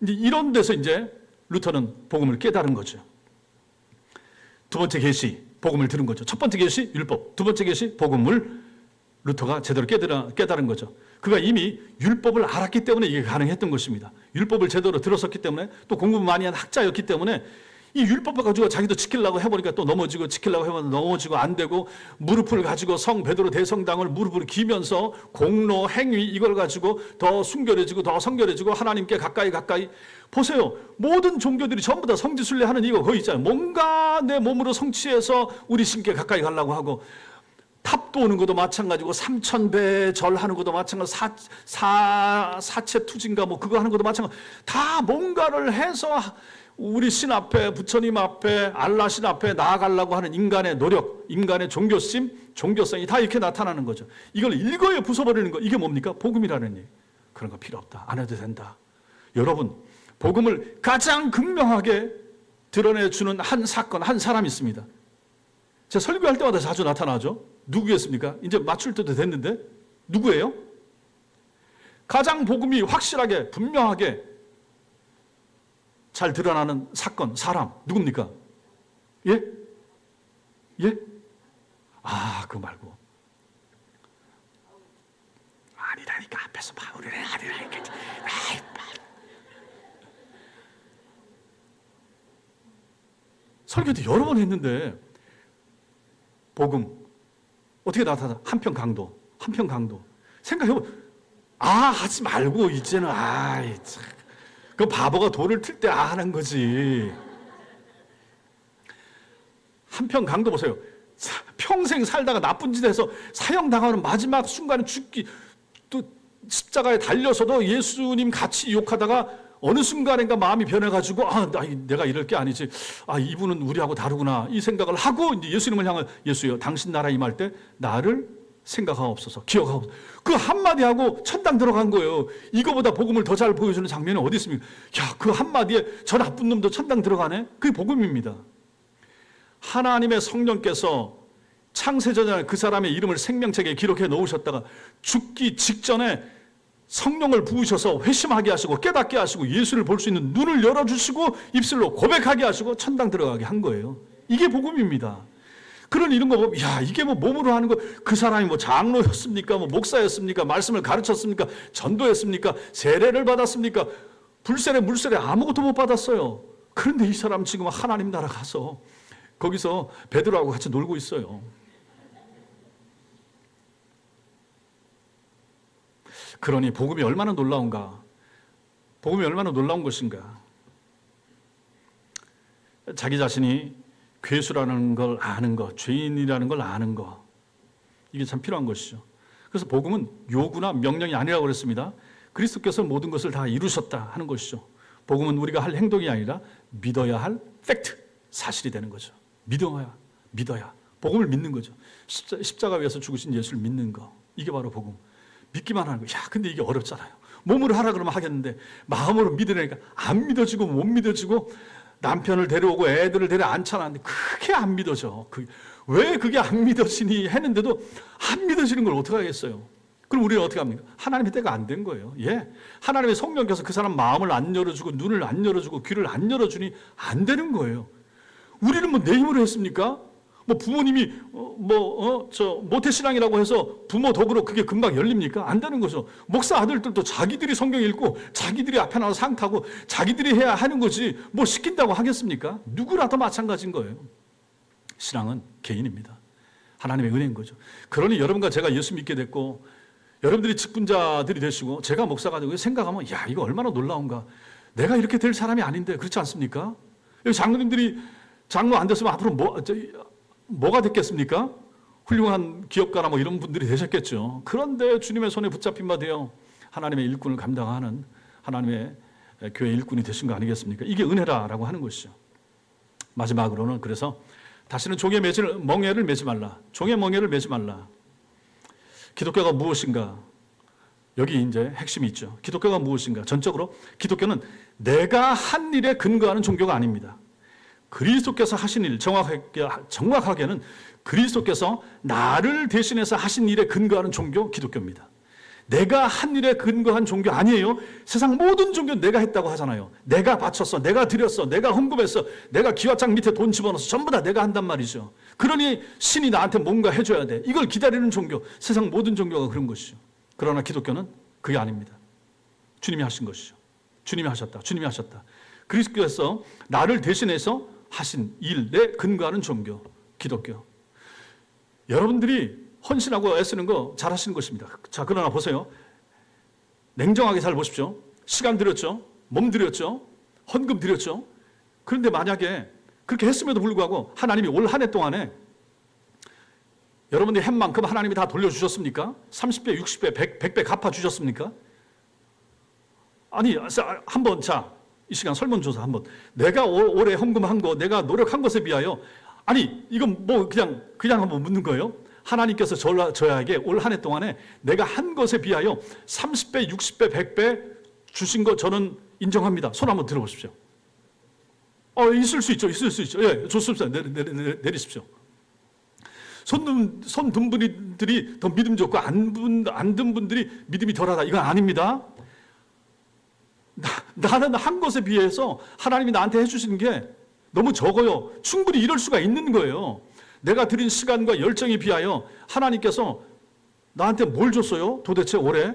이제 이런 데서 이제 루터는 복음을 깨달은 거죠. 두 번째 계시 복음을 들은 거죠. 첫 번째 계시 율법, 두 번째 계시 복음을 루터가 제대로 깨달은 거죠. 그가 이미 율법을 알았기 때문에 이게 가능했던 것입니다. 율법을 제대로 들었었기 때문에 또 공부 많이 한 학자였기 때문에 이 율법을 가지고 자기도 지키려고 해보니까 또 넘어지고 지키려고 해보니까 넘어지고 안 되고 무릎을 가지고 성 베드로 대성당을 무릎을 기면서 공로 행위 이걸 가지고 더 순결해지고 더 성결해지고 하나님께 가까이 보세요. 모든 종교들이 전부 다 성지순례하는 이거 거의 있잖아요. 뭔가 내 몸으로 성취해서 우리 신께 가까이 가려고 하고 탑도 오는 것도 마찬가지고 3000배 절하는 것도 마찬가지고 사체 투진가 뭐 그거 하는 것도 마찬가지고 다 뭔가를 해서 우리 신 앞에 부처님 앞에 알라 신 앞에 나아가려고 하는 인간의 노력, 인간의 종교심, 종교성이 다 이렇게 나타나는 거죠. 이걸 일거에 부숴버리는 거 이게 뭡니까? 복음이라는 일. 그런 거 필요 없다. 안 해도 된다. 여러분 복음을 가장 극명하게 드러내주는 한 사건, 한 사람이 있습니다. 제가 설교할 때마다 자주 나타나죠. 누구겠습니까? 이제 맞출 때도 됐는데 누구예요? 가장 복음이 확실하게 분명하게 잘 드러나는 사건, 사람 누굽니까? 예? 예? 아, 그거 말고 아니라니까 앞에서 바울이래 아니라니까 설교도 여러 번 했는데 복음 어떻게 나타나? 한편 강도 생각해보면 하지 말고 이제는 참. 그 바보가 돌을 틀 때 하는 거지. 한편 강도 보세요. 평생 살다가 나쁜 짓 해서 사형당하는 마지막 순간에 죽기 또 십자가에 달려서도 예수님 같이 욕하다가 어느 순간인가 마음이 변해가지고 내가 이럴 게 아니지. 이분은 우리하고 다르구나. 이 생각을 하고 이제 예수님을 향해 예수여 당신 나라 임할 때 나를 생각하옵소서 기억하옵소서. 그 한마디 하고 천당 들어간 거예요. 이거보다 복음을 더 잘 보여주는 장면이 어디 있습니까? 그 한마디에 저 나쁜 놈도 천당 들어가네. 그게 복음입니다. 하나님의 성령께서 창세전에 그 사람의 이름을 생명책에 기록해 놓으셨다가 죽기 직전에 성령을 부으셔서 회심하게 하시고 깨닫게 하시고 예수를 볼 수 있는 눈을 열어주시고 입술로 고백하게 하시고 천당 들어가게 한 거예요. 이게 복음입니다. 그런 이런 거 보면 야 이게 뭐 몸으로 하는 거 그 사람이 뭐 장로였습니까? 뭐 목사였습니까? 말씀을 가르쳤습니까? 전도했습니까? 세례를 받았습니까? 불세례 물세례 아무것도 못 받았어요. 그런데 이 사람 지금 하나님 나라 가서 거기서 베드로하고 같이 놀고 있어요. 그러니 복음이 얼마나 놀라운가? 복음이 얼마나 놀라운 것인가? 자기 자신이 괴수라는 걸 아는 것, 죄인이라는 걸 아는 것, 이게 참 필요한 것이죠. 그래서 복음은 요구나 명령이 아니라고 그랬습니다. 그리스도께서 모든 것을 다 이루셨다 하는 것이죠. 복음은 우리가 할 행동이 아니라 믿어야 할 팩트, 사실이 되는 거죠. 믿어야. 복음을 믿는 거죠. 십자가 위에서 죽으신 예수를 믿는 거. 이게 바로 복음. 믿기만 하는 거. 야, 근데 이게 어렵잖아요. 몸으로 하라 그러면 하겠는데 마음으로 믿으려니까 안 믿어지고 못 믿어지고 남편을 데려오고 애들을 데려앉혀놨는데 그게 안 믿어져. 왜 그게 안 믿어지니 했는데도 안 믿어지는 걸 어떻게 하겠어요? 그럼 우리는 어떻게 합니까? 하나님의 때가 안 된 거예요. 예. 하나님의 성령께서 그 사람 마음을 안 열어주고 눈을 안 열어주고 귀를 안 열어주니 안 되는 거예요. 우리는 뭐 내 힘으로 했습니까? 뭐 부모님이 모태신앙이라고 해서 부모 덕으로 그게 금방 열립니까? 안 되는 거죠. 목사 아들들도 자기들이 성경 읽고 자기들이 앞에 나와서 상 타고 자기들이 해야 하는 거지 뭐 시킨다고 하겠습니까? 누구라도 마찬가지인 거예요. 신앙은 개인입니다. 하나님의 은혜인 거죠. 그러니 여러분과 제가 예수 믿게 됐고 여러분들이 직분자들이 되시고 제가 목사가 되고 생각하면 야 이거 얼마나 놀라운가. 내가 이렇게 될 사람이 아닌데 그렇지 않습니까? 여기 장로님들이 장로 안 됐으면 앞으로 뭐가 됐겠습니까? 훌륭한 기업가나 뭐 이런 분들이 되셨겠죠. 그런데 주님의 손에 붙잡힌 바 되어 하나님의 일꾼을 감당하는 하나님의 교회 일꾼이 되신 거 아니겠습니까? 이게 은혜라라고 하는 것이죠. 마지막으로는 그래서 다시는 종의 멍에를 매지 말라. 종의 멍에를 매지 말라. 기독교가 무엇인가? 여기 이제 핵심이 있죠. 기독교가 무엇인가? 전적으로 기독교는 내가 한 일에 근거하는 종교가 아닙니다. 그리스도께서 하신 일, 정확하게는 그리스도께서 나를 대신해서 하신 일에 근거하는 종교 기독교입니다. 내가 한 일에 근거한 종교 아니에요. 세상 모든 종교는 내가 했다고 하잖아요. 내가 바쳤어, 내가 드렸어, 내가 헌금했어, 내가 기와장 밑에 돈 집어넣어서 전부 다 내가 한단 말이죠. 그러니 신이 나한테 뭔가 해줘야 돼. 이걸 기다리는 종교, 세상 모든 종교가 그런 것이죠. 그러나 기독교는 그게 아닙니다. 주님이 하신 것이죠. 주님이 하셨다. 그리스도께서 나를 대신해서 하신 일에 근거하는 종교, 기독교. 여러분들이 헌신하고 애쓰는 거 잘하시는 것입니다. 자, 그러나 보세요. 냉정하게 잘 보십시오. 시간 들였죠. 몸 들였죠. 헌금 드렸죠. 그런데 만약에 그렇게 했음에도 불구하고 하나님이 올 한 해 동안에 여러분들이 한 만큼 하나님이 다 돌려주셨습니까? 30배, 60배, 100배 갚아주셨습니까? 아니, 한번 이 시간 설문조사 한번. 내가 올해 헌금한 거, 내가 노력한 것에 비하여, 아니, 이건 뭐 그냥 한번 묻는 거예요. 하나님께서 저에게 올 한 해 동안에 내가 한 것에 비하여 30배, 60배, 100배 주신 거 저는 인정합니다. 손 한번 들어보십시오. 있을 수 있죠. 예, 좋습니다. 내리십시오. 손 든 분들이 더 믿음 좋고 안 든 분들이 믿음이 덜하다. 이건 아닙니다. 나는 한 것에 비해서 하나님이 나한테 해주시는 게 너무 적어요. 충분히 이럴 수가 있는 거예요. 내가 드린 시간과 열정에 비하여 하나님께서 나한테 뭘 줬어요? 도대체 올해?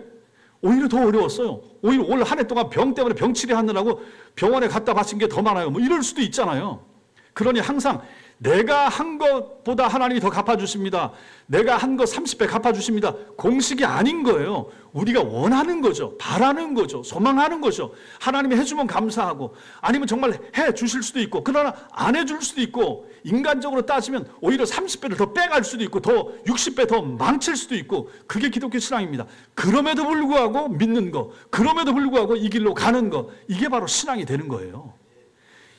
오히려 더 어려웠어요. 오히려 올 한 해 동안 병 때문에 병치레 하느라고 병원에 갔다 바친 게 더 많아요. 뭐 이럴 수도 있잖아요. 그러니 항상 내가 한 것보다 하나님이 더 갚아주십니다. 내가 한 것 30배 갚아주십니다. 공식이 아닌 거예요. 우리가 원하는 거죠. 바라는 거죠. 소망하는 거죠. 하나님이 해주면 감사하고 아니면 정말 해주실 수도 있고 그러나 안 해줄 수도 있고 인간적으로 따지면 오히려 30배를 더 빼갈 수도 있고 더 60배 더 망칠 수도 있고 그게 기독교 신앙입니다. 그럼에도 불구하고 믿는 거, 그럼에도 불구하고 이 길로 가는 거, 이게 바로 신앙이 되는 거예요.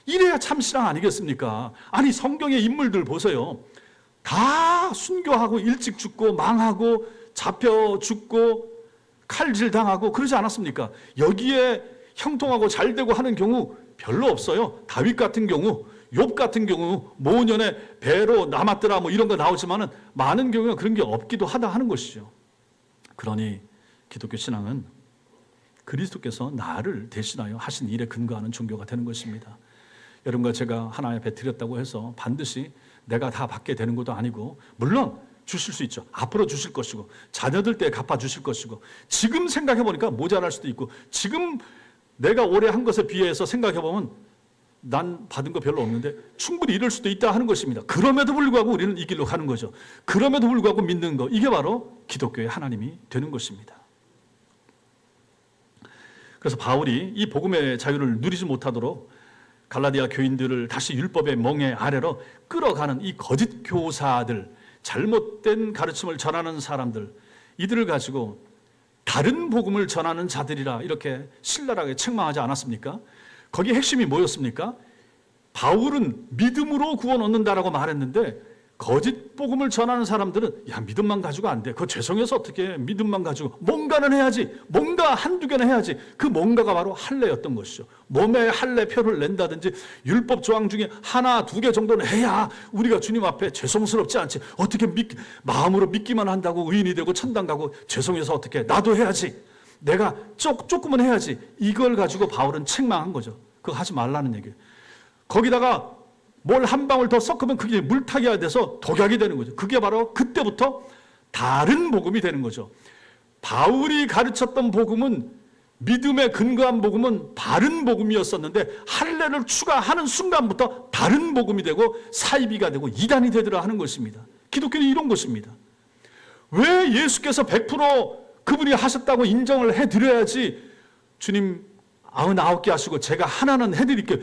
이래야 참 신앙 아니겠습니까? 아니 성경의 인물들 보세요. 다 순교하고 일찍 죽고 망하고 잡혀 죽고 칼질 당하고 그러지 않았습니까? 여기에 형통하고 잘되고 하는 경우 별로 없어요. 다윗 같은 경우 욥 같은 경우 모년에 배로 남았더라 뭐 이런 거 나오지만은 많은 경우에 그런 게 없기도 하다 하는 것이죠. 그러니 기독교 신앙은 그리스도께서 나를 대신하여 하신 일에 근거하는 종교가 되는 것입니다. 여러분과 제가 하나님 앞에 드렸다고 해서 반드시 내가 다 받게 되는 것도 아니고, 물론 주실 수 있죠. 앞으로 주실 것이고 자녀들 때 갚아주실 것이고, 지금 생각해보니까 모자랄 수도 있고, 지금 내가 올해 한 것에 비해서 생각해보면 난 받은 거 별로 없는데 충분히 이럴 수도 있다 하는 것입니다. 그럼에도 불구하고 우리는 이 길로 가는 거죠. 그럼에도 불구하고 믿는 거, 이게 바로 기독교의 하나님이 되는 것입니다. 그래서 바울이 이 복음의 자유를 누리지 못하도록 갈라디아 교인들을 다시 율법의 멍에 아래로 끌어가는 이 거짓 교사들, 잘못된 가르침을 전하는 사람들, 이들을 가지고 다른 복음을 전하는 자들이라 이렇게 신랄하게 책망하지 않았습니까? 거기에 핵심이 뭐였습니까? 바울은 믿음으로 구원 얻는다라고 말했는데, 거짓 복음을 전하는 사람들은 야, 믿음만 가지고 안 돼. 그거 죄송해서 어떻게 믿음만 가지고, 뭔가는 해야지. 뭔가 한두 개는 해야지. 그 뭔가가 바로 할례였던 것이죠. 몸에 할례표를 낸다든지 율법 조항 중에 하나, 두 개 정도는 해야 우리가 주님 앞에 죄송스럽지 않지. 어떻게 마음으로 믿기만 한다고 의인이 되고 천당 가고, 죄송해서 어떻게, 나도 해야지. 내가 조금은 해야지. 이걸 가지고 바울은 책망한 거죠. 그거 하지 말라는 얘기예요. 거기다가 뭘 한 방울 더 섞으면 그게 물타기가 돼서 독약이 되는 거죠. 그게 바로 그때부터 다른 복음이 되는 거죠. 바울이 가르쳤던 복음은, 믿음에 근거한 복음은 바른 복음이었었는데, 할례를 추가하는 순간부터 다른 복음이 되고 사이비가 되고 이단이 되더라 하는 것입니다. 기독교는 이런 것입니다. 왜 예수께서 100% 그분이 하셨다고 인정을 해드려야지, 주님 99개 하시고 제가 하나는 해드릴게요,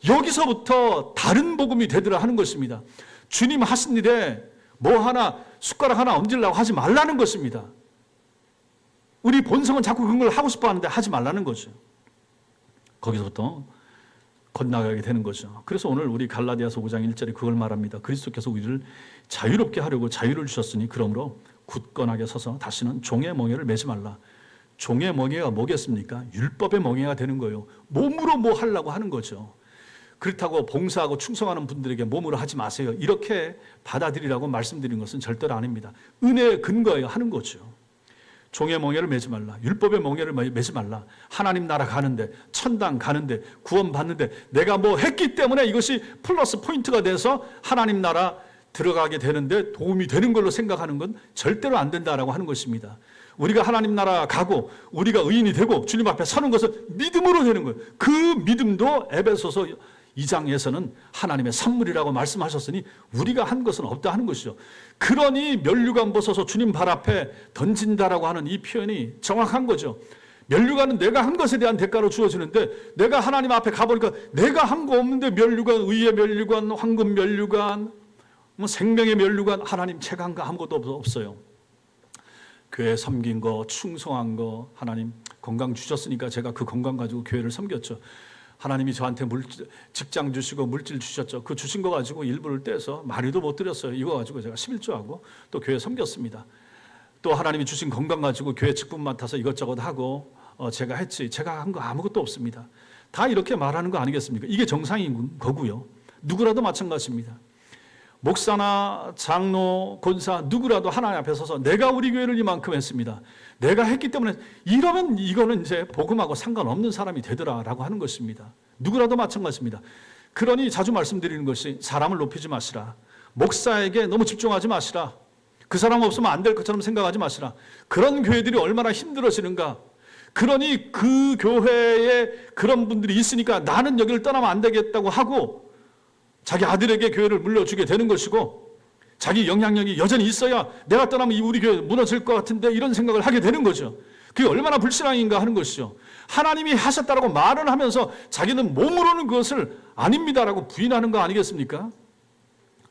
여기서부터 다른 복음이 되더라 하는 것입니다. 주님 하신 일에 뭐 하나, 숟가락 하나 얹으려고 하지 말라는 것입니다. 우리 본성은 자꾸 그런 걸 하고 싶어 하는데 하지 말라는 거죠. 거기서부터 건너가게 되는 거죠. 그래서 오늘 우리 갈라디아서 5장 1절에 그걸 말합니다. 그리스도께서 우리를 자유롭게 하려고 자유를 주셨으니 그러므로 굳건하게 서서 다시는 종의 멍에를 매지 말라. 종의 멍에가 뭐겠습니까? 율법의 멍에가 되는 거예요. 몸으로 뭐 하려고 하는 거죠. 그렇다고 봉사하고 충성하는 분들에게 몸으로 하지 마세요, 이렇게 받아들이라고 말씀드린 것은 절대로 아닙니다. 은혜의 근거에 하는 거죠. 종의 멍에를 매지 말라. 율법의 멍에를 매지 말라. 하나님 나라 가는데, 천당 가는데, 구원 받는데 내가 뭐 했기 때문에 이것이 플러스 포인트가 돼서 하나님 나라 들어가게 되는데 도움이 되는 걸로 생각하는 건 절대로 안 된다라고 하는 것입니다. 우리가 하나님 나라 가고 우리가 의인이 되고 주님 앞에 서는 것은 믿음으로 되는 거예요. 그 믿음도 에베소서 2장에서는 하나님의 선물이라고 말씀하셨으니 우리가 한 것은 없다 하는 것이죠. 그러니 면류관 벗어서 주님 발 앞에 던진다라고 하는 이 표현이 정확한 거죠. 면류관은 내가 한 것에 대한 대가로 주어지는데, 내가 하나님 앞에 가보니까 내가 한 거 없는데 면류관, 의의 면류관, 황금 면류관, 뭐 생명의 면류관, 하나님 제가 한 거 아무것도 없어요. 교회 섬긴 거, 충성한 거, 하나님 건강 주셨으니까 제가 그 건강 가지고 교회를 섬겼죠. 하나님이 저한테 직장 주시고 물질 주셨죠. 그 주신 거 가지고 일부를 떼서 많이도 못 드렸어요. 이거 가지고 제가 11조하고 또 교회 섬겼습니다. 또 하나님이 주신 건강 가지고 교회 직분 맡아서 이것저것 하고 제가 했지, 제가 한 거 아무것도 없습니다. 다 이렇게 말하는 거 아니겠습니까? 이게 정상인 거고요. 누구라도 마찬가지입니다. 목사나 장로, 권사 누구라도 하나님 앞에 서서 내가 우리 교회를 이만큼 했습니다, 내가 했기 때문에, 이러면 이거는 이제 복음하고 상관없는 사람이 되더라라고 하는 것입니다. 누구라도 마찬가지입니다. 그러니 자주 말씀드리는 것이, 사람을 높이지 마시라. 목사에게 너무 집중하지 마시라. 그 사람 없으면 안 될 것처럼 생각하지 마시라. 그런 교회들이 얼마나 힘들어지는가. 그러니 그 교회에 그런 분들이 있으니까 나는 여기를 떠나면 안 되겠다고 하고 자기 아들에게 교회를 물려주게 되는 것이고, 자기 영향력이 여전히 있어야 내가 떠나면 우리 교회 무너질 것 같은데 이런 생각을 하게 되는 거죠. 그게 얼마나 불신앙인가 하는 것이죠. 하나님이 하셨다라고 말을 하면서 자기는 몸으로는 그것을 아닙니다라고 부인하는 거 아니겠습니까?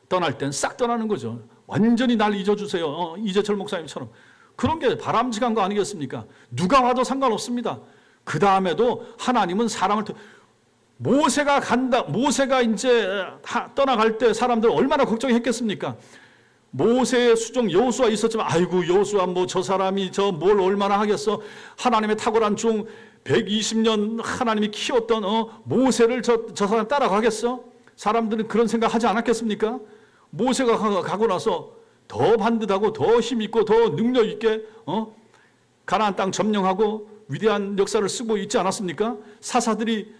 떠날 땐 싹 떠나는 거죠. 완전히 날 잊어주세요. 이재철 목사님처럼. 그런 게 바람직한 거 아니겠습니까? 누가 와도 상관없습니다. 그 다음에도 하나님은 사람을 모세가 이제 떠나갈 때 사람들 얼마나 걱정했겠습니까? 모세의 수종 여호수아 있었지만, 아이고 여호수아 뭐 저 사람이 저 뭘 얼마나 하겠어. 하나님의 탁월한 종 120년 하나님이 키웠던 모세를 저 사람 따라가겠어? 사람들은 그런 생각 하지 않았겠습니까? 모세가 가고 나서 더 반듯하고 더 힘있고 더 능력 있게 가나안 땅 점령하고 위대한 역사를 쓰고 있지 않았습니까? 사사들이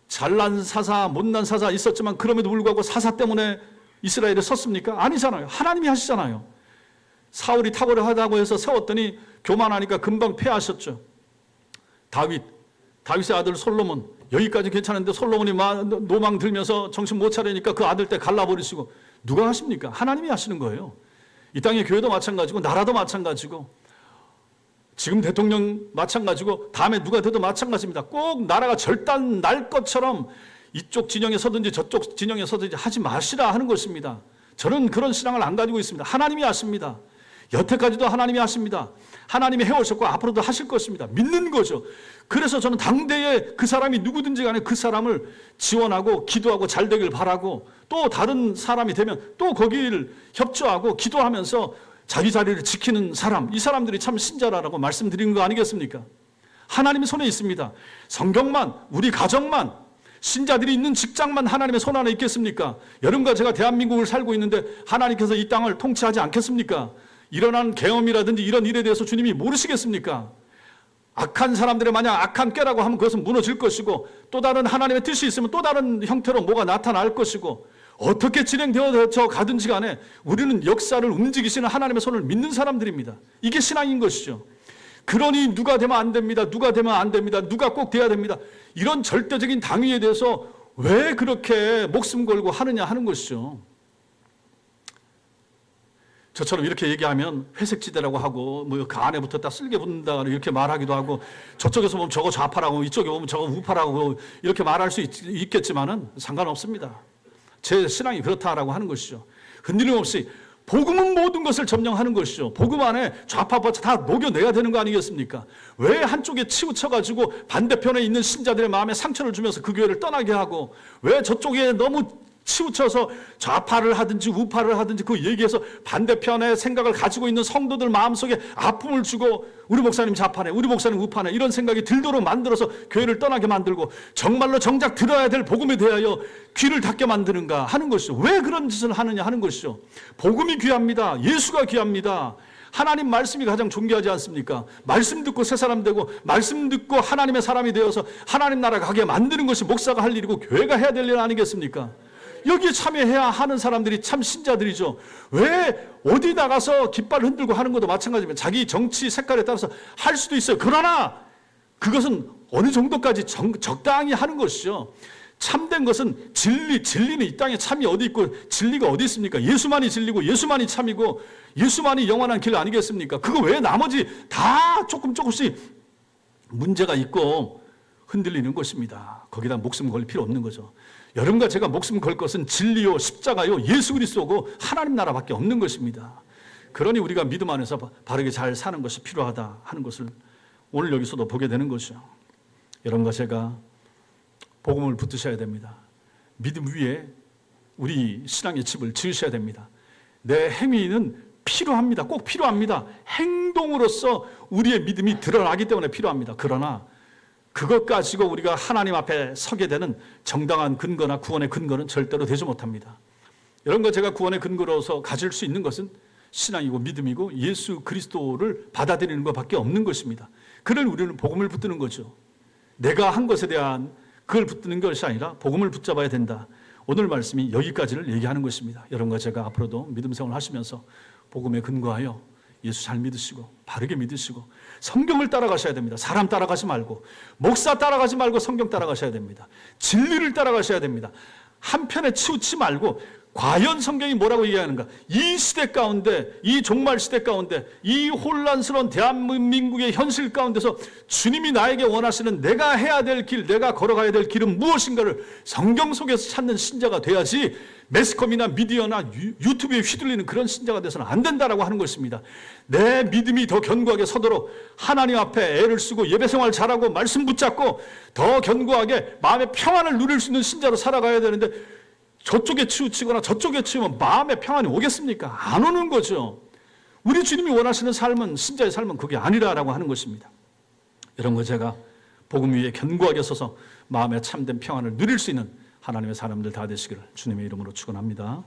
잘난 사사, 못난 사사 있었지만 그럼에도 불구하고 사사 때문에 이스라엘에 섰습니까? 아니잖아요. 하나님이 하시잖아요. 사울이 탁월하다고 해서 세웠더니 교만하니까 금방 패하셨죠. 다윗의 아들 솔로몬, 여기까지 괜찮은데 솔로몬이 노망 들면서 정신 못 차리니까 그 아들 때 갈라버리시고, 누가 하십니까? 하나님이 하시는 거예요. 이 땅의 교회도 마찬가지고 나라도 마찬가지고 지금 대통령 마찬가지고 다음에 누가 돼도 마찬가지입니다. 꼭 나라가 절단 날 것처럼 이쪽 진영에 서든지 저쪽 진영에 서든지 하지 마시라 하는 것입니다. 저는 그런 신앙을 안 가지고 있습니다. 하나님이 하십니다. 여태까지도 하나님이 하십니다. 하나님이 해오셨고 앞으로도 하실 것입니다. 믿는 거죠. 그래서 저는 당대에 그 사람이 누구든지 간에 그 사람을 지원하고 기도하고 잘 되길 바라고, 또 다른 사람이 되면 또 거기를 협조하고 기도하면서 자기 자리를 지키는 사람, 이 사람들이 참 신자라고 말씀드린 거 아니겠습니까? 하나님의 손에 있습니다. 성경만, 우리 가정만, 신자들이 있는 직장만 하나님의 손 안에 있겠습니까? 여러분과 제가 대한민국을 살고 있는데 하나님께서 이 땅을 통치하지 않겠습니까? 일어난 계엄이라든지 이런 일에 대해서 주님이 모르시겠습니까? 악한 사람들의 만약 악한 꾀라고 하면 그것은 무너질 것이고, 또 다른 하나님의 뜻이 있으면 또 다른 형태로 뭐가 나타날 것이고, 어떻게 진행되어 가든지 간에 우리는 역사를 움직이시는 하나님의 손을 믿는 사람들입니다. 이게 신앙인 것이죠. 그러니 누가 되면 안 됩니다. 누가 되면 안 됩니다. 누가 꼭 돼야 됩니다. 이런 절대적인 당위에 대해서 왜 그렇게 목숨 걸고 하느냐 하는 것이죠. 저처럼 이렇게 얘기하면 회색지대라고 하고 뭐 그 안에 붙었다 쓸개 붙는다 이렇게 말하기도 하고, 저쪽에서 보면 저거 좌파라고 이쪽에 보면 저거 우파라고 이렇게 말할 수 있겠지만은 상관없습니다. 제 신앙이 그렇다라고 하는 것이죠. 흔들림 없이 복음은 모든 것을 점령하는 것이죠. 복음 안에 좌파 우파 다 녹여내야 되는 거 아니겠습니까? 왜 한쪽에 치우쳐가지고 반대편에 있는 신자들의 마음에 상처를 주면서 그 교회를 떠나게 하고, 왜 저쪽에 너무 치우쳐서 좌파를 하든지 우파를 하든지 그 얘기해서 반대편의 생각을 가지고 있는 성도들 마음속에 아픔을 주고, 우리 목사님 좌파네, 우리 목사님 우파네 이런 생각이 들도록 만들어서 교회를 떠나게 만들고, 정말로 정작 들어야 될 복음에 대하여 귀를 닫게 만드는가 하는 것이죠. 왜 그런 짓을 하느냐 하는 것이죠. 복음이 귀합니다. 예수가 귀합니다. 하나님 말씀이 가장 존귀하지 않습니까? 말씀 듣고 새 사람 되고 말씀 듣고 하나님의 사람이 되어서 하나님 나라 가게 만드는 것이 목사가 할 일이고 교회가 해야 될 일 아니겠습니까? 여기에 참여해야 하는 사람들이 참 신자들이죠. 왜 어디 나가서 깃발 흔들고 하는 것도 마찬가지입니다. 자기 정치 색깔에 따라서 할 수도 있어요. 그러나 그것은 어느 정도까지 적당히 하는 것이죠. 참된 것은 진리는 이 땅에 참이 어디 있고 진리가 어디 있습니까? 예수만이 진리고 예수만이 참이고 예수만이 영원한 길 아니겠습니까? 그거 외에 나머지 다 조금씩 문제가 있고 흔들리는 것입니다. 거기다 목숨 걸 필요 없는 거죠. 여러분과 제가 목숨 걸 것은 진리요 십자가요 예수 그리스도고 하나님 나라밖에 없는 것입니다. 그러니 우리가 믿음 안에서 바르게 잘 사는 것이 필요하다 하는 것을 오늘 여기서도 보게 되는 것이죠. 여러분과 제가 복음을 붙드셔야 됩니다. 믿음 위에 우리 신앙의 집을 지으셔야 됩니다. 내 행위는 필요합니다. 꼭 필요합니다. 행동으로서 우리의 믿음이 드러나기 때문에 필요합니다. 그러나 그것 가지고 우리가 하나님 앞에 서게 되는 정당한 근거나 구원의 근거는 절대로 되지 못합니다. 여러분과 제가 구원의 근거로서 가질 수 있는 것은 신앙이고 믿음이고 예수 그리스도를 받아들이는 것밖에 없는 것입니다. 그를 우리는 복음을 붙드는 거죠. 내가 한 것에 대한 그걸 붙드는 것이 아니라 복음을 붙잡아야 된다. 오늘 말씀이 여기까지를 얘기하는 것입니다. 여러분과 제가 앞으로도 믿음 생활을 하시면서 복음에 근거하여 예수 잘 믿으시고 바르게 믿으시고 성경을 따라가셔야 됩니다. 사람 따라가지 말고 목사 따라가지 말고 성경 따라가셔야 됩니다. 진리를 따라가셔야 됩니다. 한편에 치우치 말고 과연 성경이 뭐라고 얘기하는가? 이 시대 가운데, 이 종말 시대 가운데, 이 혼란스러운 대한민국의 현실 가운데서 주님이 나에게 원하시는 내가 해야 될 길, 내가 걸어가야 될 길은 무엇인가를 성경 속에서 찾는 신자가 돼야지 매스컴이나 미디어나 유튜브에 휘둘리는 그런 신자가 돼서는 안 된다라고 하는 것입니다. 내 믿음이 더 견고하게 서도록 하나님 앞에 애를 쓰고 예배생활 잘하고 말씀 붙잡고 더 견고하게 마음의 평안을 누릴 수 있는 신자로 살아가야 되는데, 저쪽에 치우치거나 저쪽에 치우면 마음의 평안이 오겠습니까? 안 오는 거죠. 우리 주님이 원하시는 삶은, 신자의 삶은 그게 아니라라고 하는 것입니다. 이런 거 제가 복음 위에 견고하게 서서 마음의 참된 평안을 누릴 수 있는 하나님의 사람들 다 되시기를 주님의 이름으로 축원합니다.